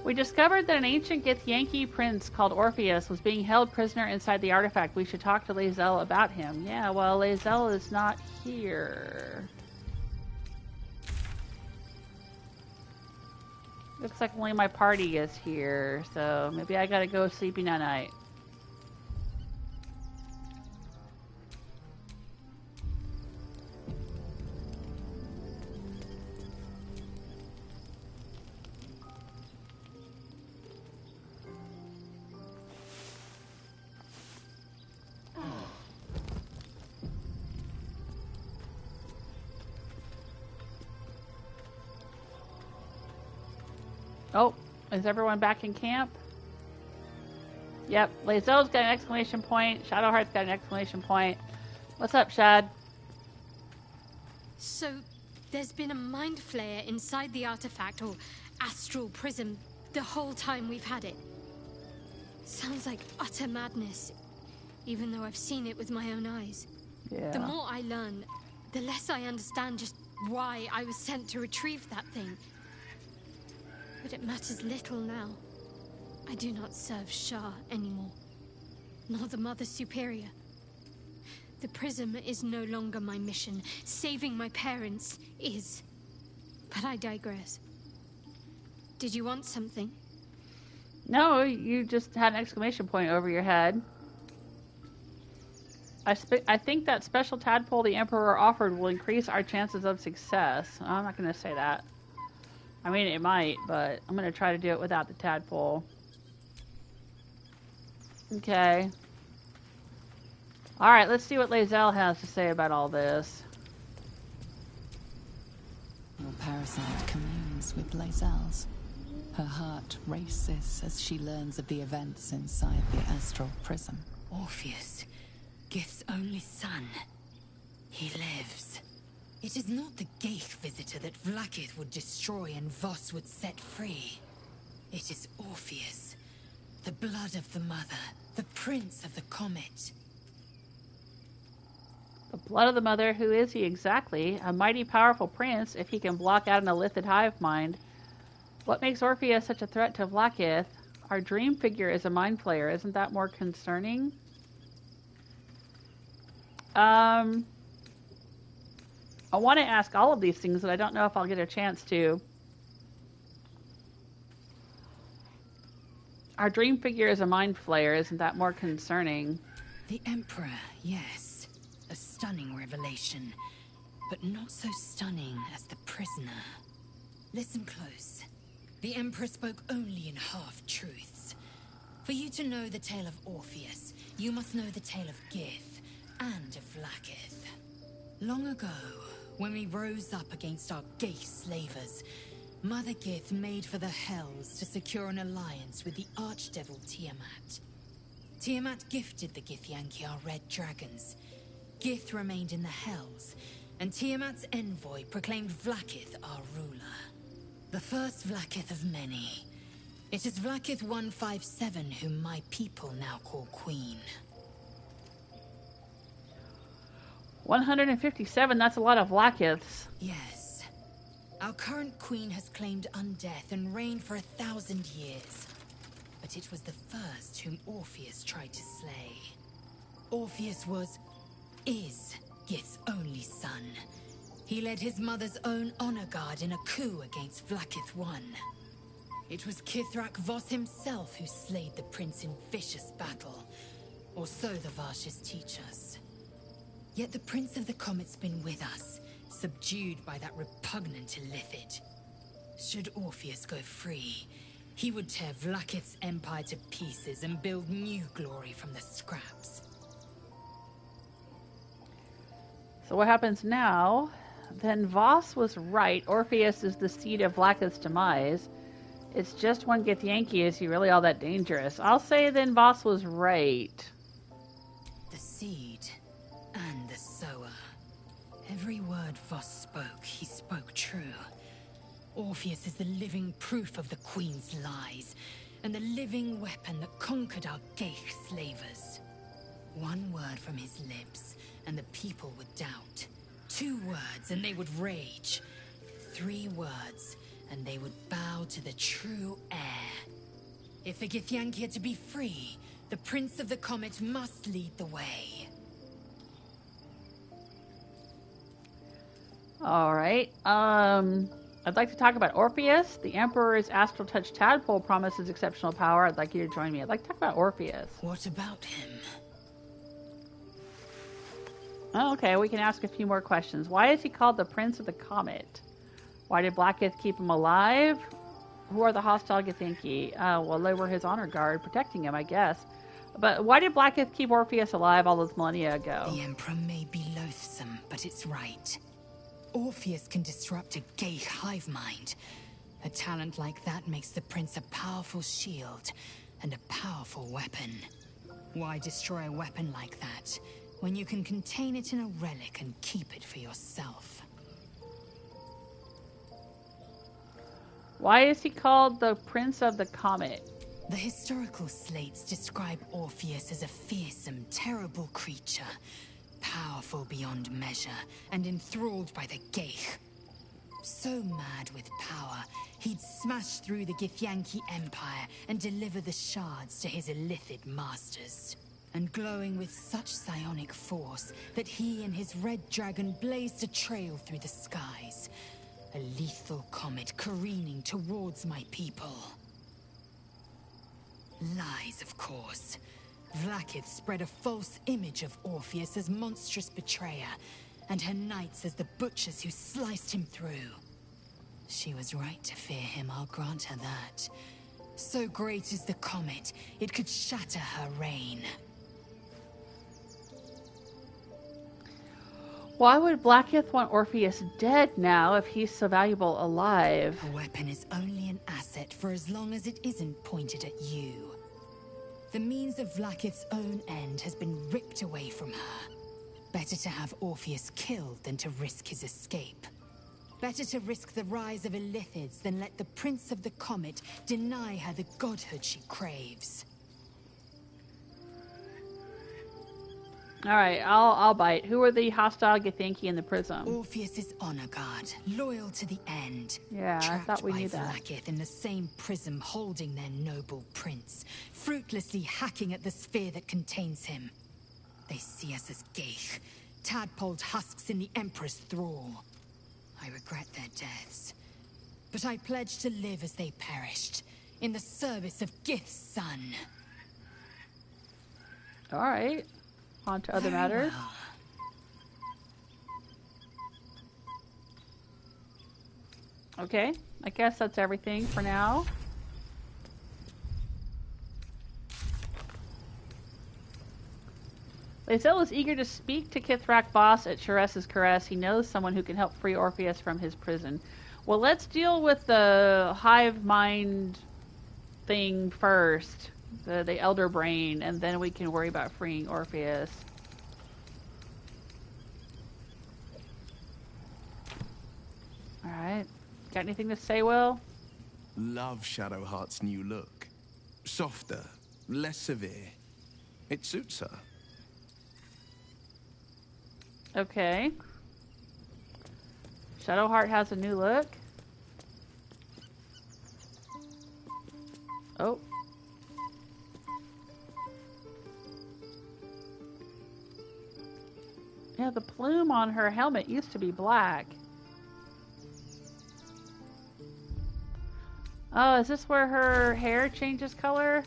We discovered that an ancient Githyanki prince called Orpheus was being held prisoner inside the artifact. We should talk to Lae'zel about him. Yeah, well, Lae'zel is not here. Looks like only my party is here, so maybe I gotta go sleepy night. Oh, is everyone back in camp? Yep, Lae'zel's got an exclamation point. Shadowheart's got an exclamation point. What's up, Shad? So, there's been a mind flayer inside the artifact, or astral prism, the whole time we've had it. Sounds like utter madness, even though I've seen it with my own eyes. Yeah. The more I learn, the less I understand just why I was sent to retrieve that thing. But it matters little now. I do not serve Shah anymore, nor the Mother Superior. The prism is no longer my mission. Saving my parents is. But I digress. Did you want something? No, you just had an exclamation point over your head. I think that special tadpole the Emperor offered will increase our chances of success. I'm not going to say that. I mean, it might, but I'm going to try to do it without the tadpole. Okay. Alright, let's see what Lae'zel has to say about all this. Your parasite communes with Lae'zel's. Her heart races as she learns of the events inside the astral prism. Orpheus, Gith's only son. He lives. It is not the Ghaik visitor that Vlaakith would destroy and Voss would set free. It is Orpheus, the blood of the mother, the prince of the comet. The blood of the mother, who is he exactly? A mighty powerful prince, if he can block out an illithid hive mind. What makes Orpheus such a threat to Vlaakith? Our dream figure is a mind flayer. Isn't that more concerning? I want to ask all of these things, but I don't know if I'll get a chance to. Our dream figure is a mind flayer. Isn't that more concerning? The Emperor, yes. A stunning revelation. But not so stunning as the prisoner. Listen close. The Emperor spoke only in half-truths. For you to know the tale of Orpheus, you must know the tale of Gith and of Vlaakith. Long ago, when we rose up against our gay slavers, Mother Gith made for the Hells to secure an alliance with the Archdevil Tiamat. Tiamat gifted the Githyanki our red dragons. Gith remained in the Hells, and Tiamat's envoy proclaimed Vlaakith our ruler. The first Vlaakith of many. It is Vlaakith 157 whom my people now call Queen. 157, that's a lot of Vlaakiths. Yes. Our current queen has claimed undeath and reigned for 1,000 years. But it was the first whom Orpheus tried to slay. Orpheus is Gith's only son. He led his mother's own honor guard in a coup against Vlaakith I. It was Kithrak Voss himself who slayed the prince in vicious battle, or so the Varshas teach us. Yet the Prince of the Comet's been with us, subdued by that repugnant illithid. Should Orpheus go free, he would tear Vlaakith's empire to pieces and build new glory from the scraps. So what happens now? Then Voss was right. Orpheus is the seed of Vlaakith's demise. It's just one Githyanki. Is he really all that dangerous? I'll say then Voss was right. The seed and the sower. Every word Voss spoke, he spoke true. Orpheus is the living proof of the Queen's lies, and the living weapon that conquered our Geich slavers. One word from his lips, and the people would doubt. 2 words, and they would rage. 3 words, and they would bow to the true heir. If the Githyanki are to be free, the Prince of the Comet must lead the way. Alright, I'd like to talk about Orpheus. The Emperor's Astral Touch Tadpole promises exceptional power. I'd like you to join me. I'd like to talk about Orpheus. What about him? Oh, okay, we can ask a few more questions. Why is he called the Prince of the Comet? Why did Vlaakith keep him alive? Who are the hostile Githyanki? Well, they were his honor guard, protecting him, I guess. But why did Vlaakith keep Orpheus alive all those millennia ago? The Emperor may be loathsome, but it's right. Orpheus can disrupt a gay hive mind. A talent like that makes the Prince a powerful shield and a powerful weapon. Why destroy a weapon like that when you can contain it in a relic and keep it for yourself? Why is he called the Prince of the Comet? The historical slates describe Orpheus as a fearsome, terrible creature, powerful beyond measure, and enthralled by the Geich. So mad with power, he'd smash through the Githyanki Empire and deliver the shards to his illithid masters. And glowing with such psionic force that he and his red dragon blazed a trail through the skies. A lethal comet careening towards my people. Lies, of course. Vlaakith spread a false image of Orpheus as monstrous betrayer, and her knights as the butchers who sliced him through. She was right to fear him, I'll grant her that. So great is the comet, it could shatter her reign. Why would Vlaakith want Orpheus dead now if he's so valuable alive? A weapon is only an asset for as long as it isn't pointed at you. The means of Vlaakith's own end has been ripped away from her. Better to have Orpheus killed than to risk his escape. Better to risk the rise of Illithids than let the Prince of the Comet deny her the godhood she craves. Alright, I'll bite. Who are the hostile Githyanki in the prism? Orpheus's honor guard, loyal to the end. Yeah, I thought we knew that. Vlaakith in the same prism holding their noble prince, fruitlessly hacking at the sphere that contains him. They see us as geich, tadpoled husks in the Emperor's thrall. I regret their deaths, but I pledge to live as they perished, in the service of Gith's son. Alright. On to other matters. Okay, I guess that's everything for now. Lae'zel is eager to speak to Kithrak boss at Sharess's Caress. He knows someone who can help free Orpheus from his prison. Well, let's deal with the hive mind thing first. The Elder Brain, and then we can worry about freeing Orpheus. Alright. Got anything to say, Will? Love Shadowheart's new look. Softer, less severe. It suits her. Okay. Shadowheart has a new look. Oh. Yeah, the plume on her helmet used to be black. Oh, is this where her hair changes color?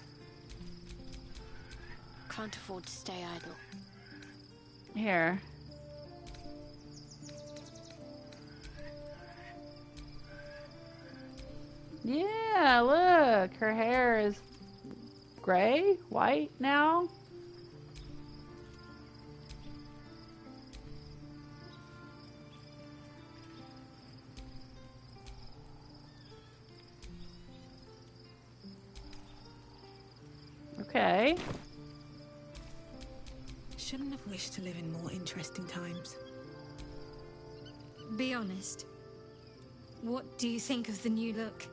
Can't afford to stay idle. Here. Yeah, look. Her hair is gray, white now. Okay. Shouldn't have wished to live in more interesting times. Be honest. What do you think of the new look?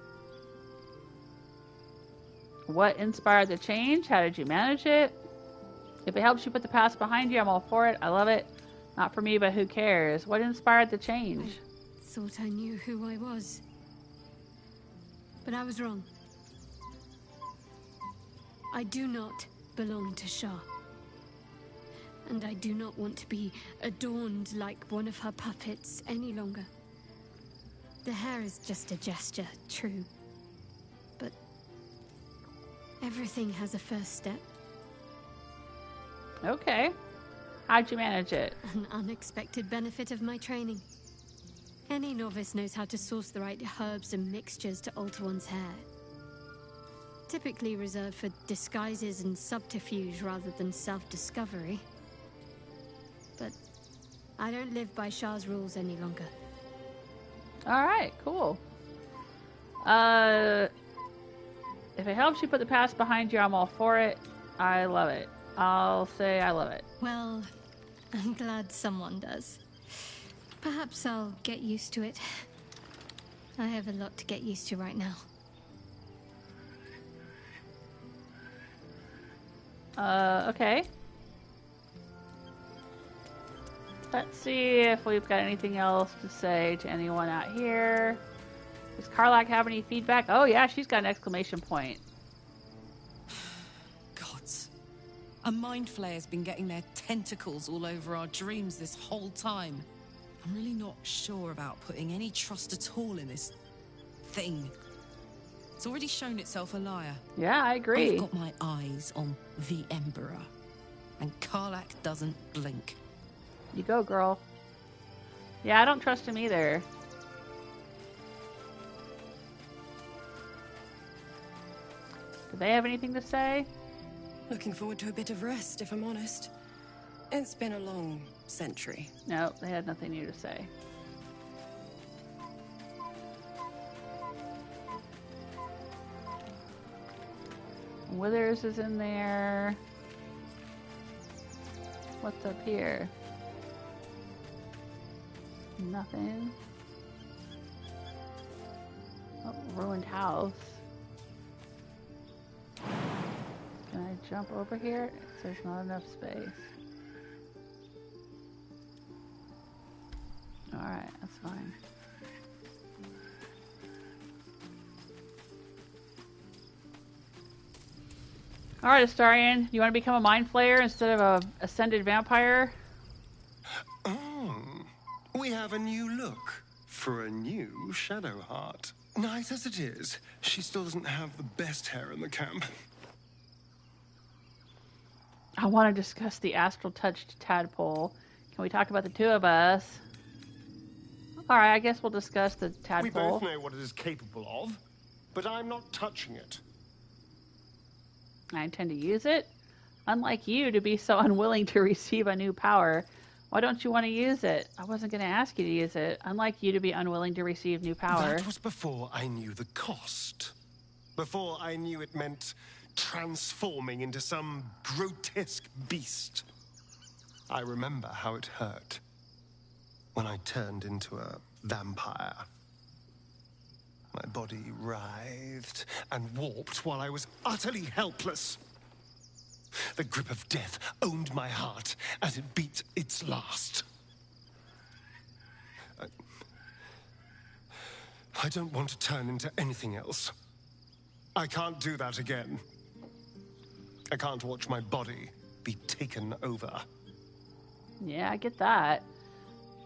What inspired the change? How did you manage it? If it helps you put the past behind you, I'm all for it. I love it. Not for me, but who cares? What inspired the change? I thought I knew who I was. But I was wrong. I do not belong to Shah. And I do not want to be adorned like one of her puppets any longer. The hair is just a gesture, true. But everything has a first step. Okay. How'd you manage it? An unexpected benefit of my training. Any novice knows how to source the right herbs and mixtures to alter one's hair. Typically reserved for disguises and subterfuge rather than self-discovery. But I don't live by Shah's rules any longer. Alright, cool. If it helps you put the past behind you, I'm all for it. I love it. I'll say I love it. Well, I'm glad someone does. Perhaps I'll get used to it. I have a lot to get used to right now. Okay. Let's see if we've got anything else to say to anyone out here. Does Karlach have any feedback? Oh yeah, she's got an exclamation point. Gods. A mindflayer's been getting their tentacles all over our dreams this whole time. I'm really not sure about putting any trust at all in this thing. It's already shown itself a liar. Yeah, I agree. I've got my eyes on the Emperor, and Karlach doesn't blink. You go, girl. Yeah, I don't trust him either. Do they have anything to say? Looking forward to a bit of rest, if I'm honest. It's been a long century. No, they had nothing new to say. Withers is in there. What's up here? Nothing. ruined house. Can I jump over here? There's not enough space. Alright, that's fine. Alright, Astarion, you want to become a mind flayer instead of a ascended vampire? We have a new look for a new Shadowheart. Nice as it is, she still doesn't have the best hair in the camp. I want to discuss the astral touched tadpole. Can we talk about the two of us? Alright, I guess we'll discuss the tadpole. We both know what it is capable of, but I'm not touching it. I intend to use it. Unlike you to be so unwilling to receive a new power, why don't you want to use it? I wasn't going to ask you to use it. Unlike you to be unwilling to receive new power. That was before I knew the cost. Before I knew it meant transforming into some grotesque beast. I remember how it hurt when I turned into a vampire. My body writhed and warped while I was utterly helpless. The grip of death owned my heart as it beat its last. I don't want to turn into anything else. I can't do that again. I can't watch my body be taken over. Yeah, I get that.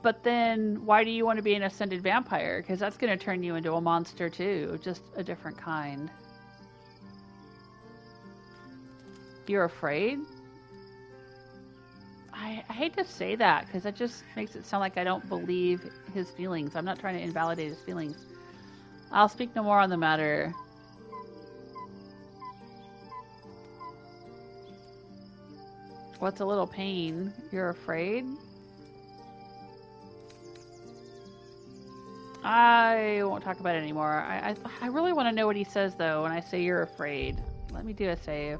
But then, why do you want to be an ascended vampire? Because that's going to turn you into a monster too, just a different kind. You're afraid? I hate to say that, because that just makes it sound like I don't believe his feelings. I'm not trying to invalidate his feelings. I'll speak no more on the matter. What's a little pain? You're afraid? I won't talk about it anymore. I really want to know what he says, though, when I say you're afraid. Let me do a save.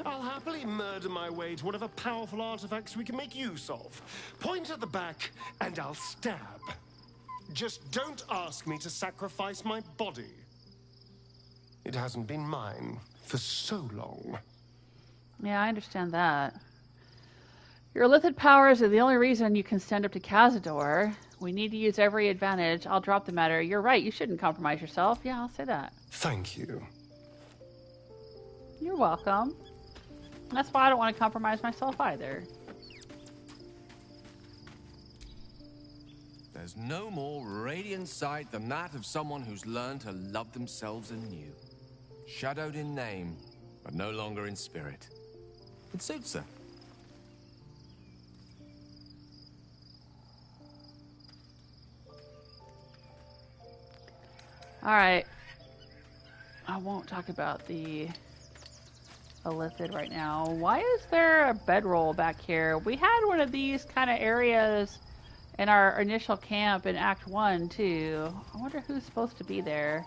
I'll happily murder my way to whatever powerful artifacts we can make use of. Point at the back, and I'll stab. Just don't ask me to sacrifice my body. It hasn't been mine for so long. Yeah, I understand that. Your illithid powers are the only reason you can stand up to Cazador. We need to use every advantage. I'll drop the matter. You're right, you shouldn't compromise yourself. Yeah, I'll say that. Thank you. You're welcome. That's why I don't want to compromise myself either. There's no more radiant sight than that of someone who's learned to love themselves anew. Shadowed in name, but no longer in spirit. It suits her. Alright. I won't talk about the illithid right now. Why is there a bedroll back here? We had one of these kind of areas in our initial camp in Act 1 too. I wonder who's supposed to be there.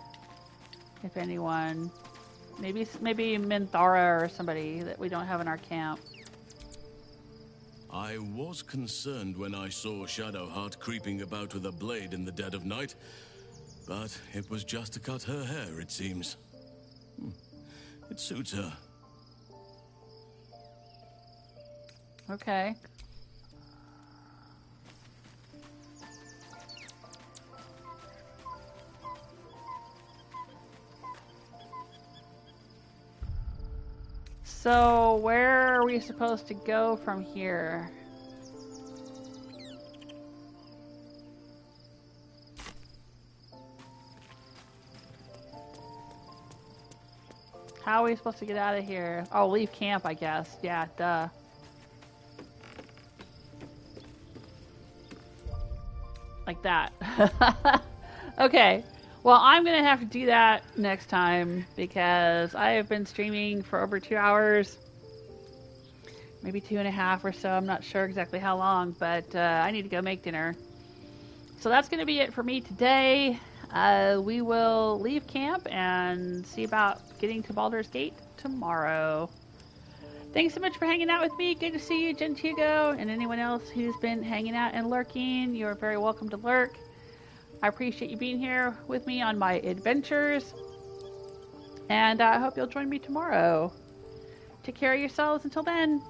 If anyone. Maybe Minthara or somebody that we don't have in our camp. I was concerned when I saw Shadowheart creeping about with a blade in the dead of night, but it was just to cut her hair, it seems. It suits her. Okay. So, where are we supposed to go from here? How are we supposed to get out of here? Oh, leave camp, I guess. Yeah, duh. Like that. Okay. Well, I'm going to have to do that next time because I have been streaming for over 2 hours. Maybe 2.5 or so. I'm not sure exactly how long, but I need to go make dinner. So that's going to be it for me today. We will leave camp and see about getting to Baldur's Gate tomorrow. Thanks so much for hanging out with me. Good to see you, Gentigo, and anyone else who's been hanging out and lurking. You're very welcome to lurk. I appreciate you being here with me on my adventures. And I hope you'll join me tomorrow. Take care of yourselves until then.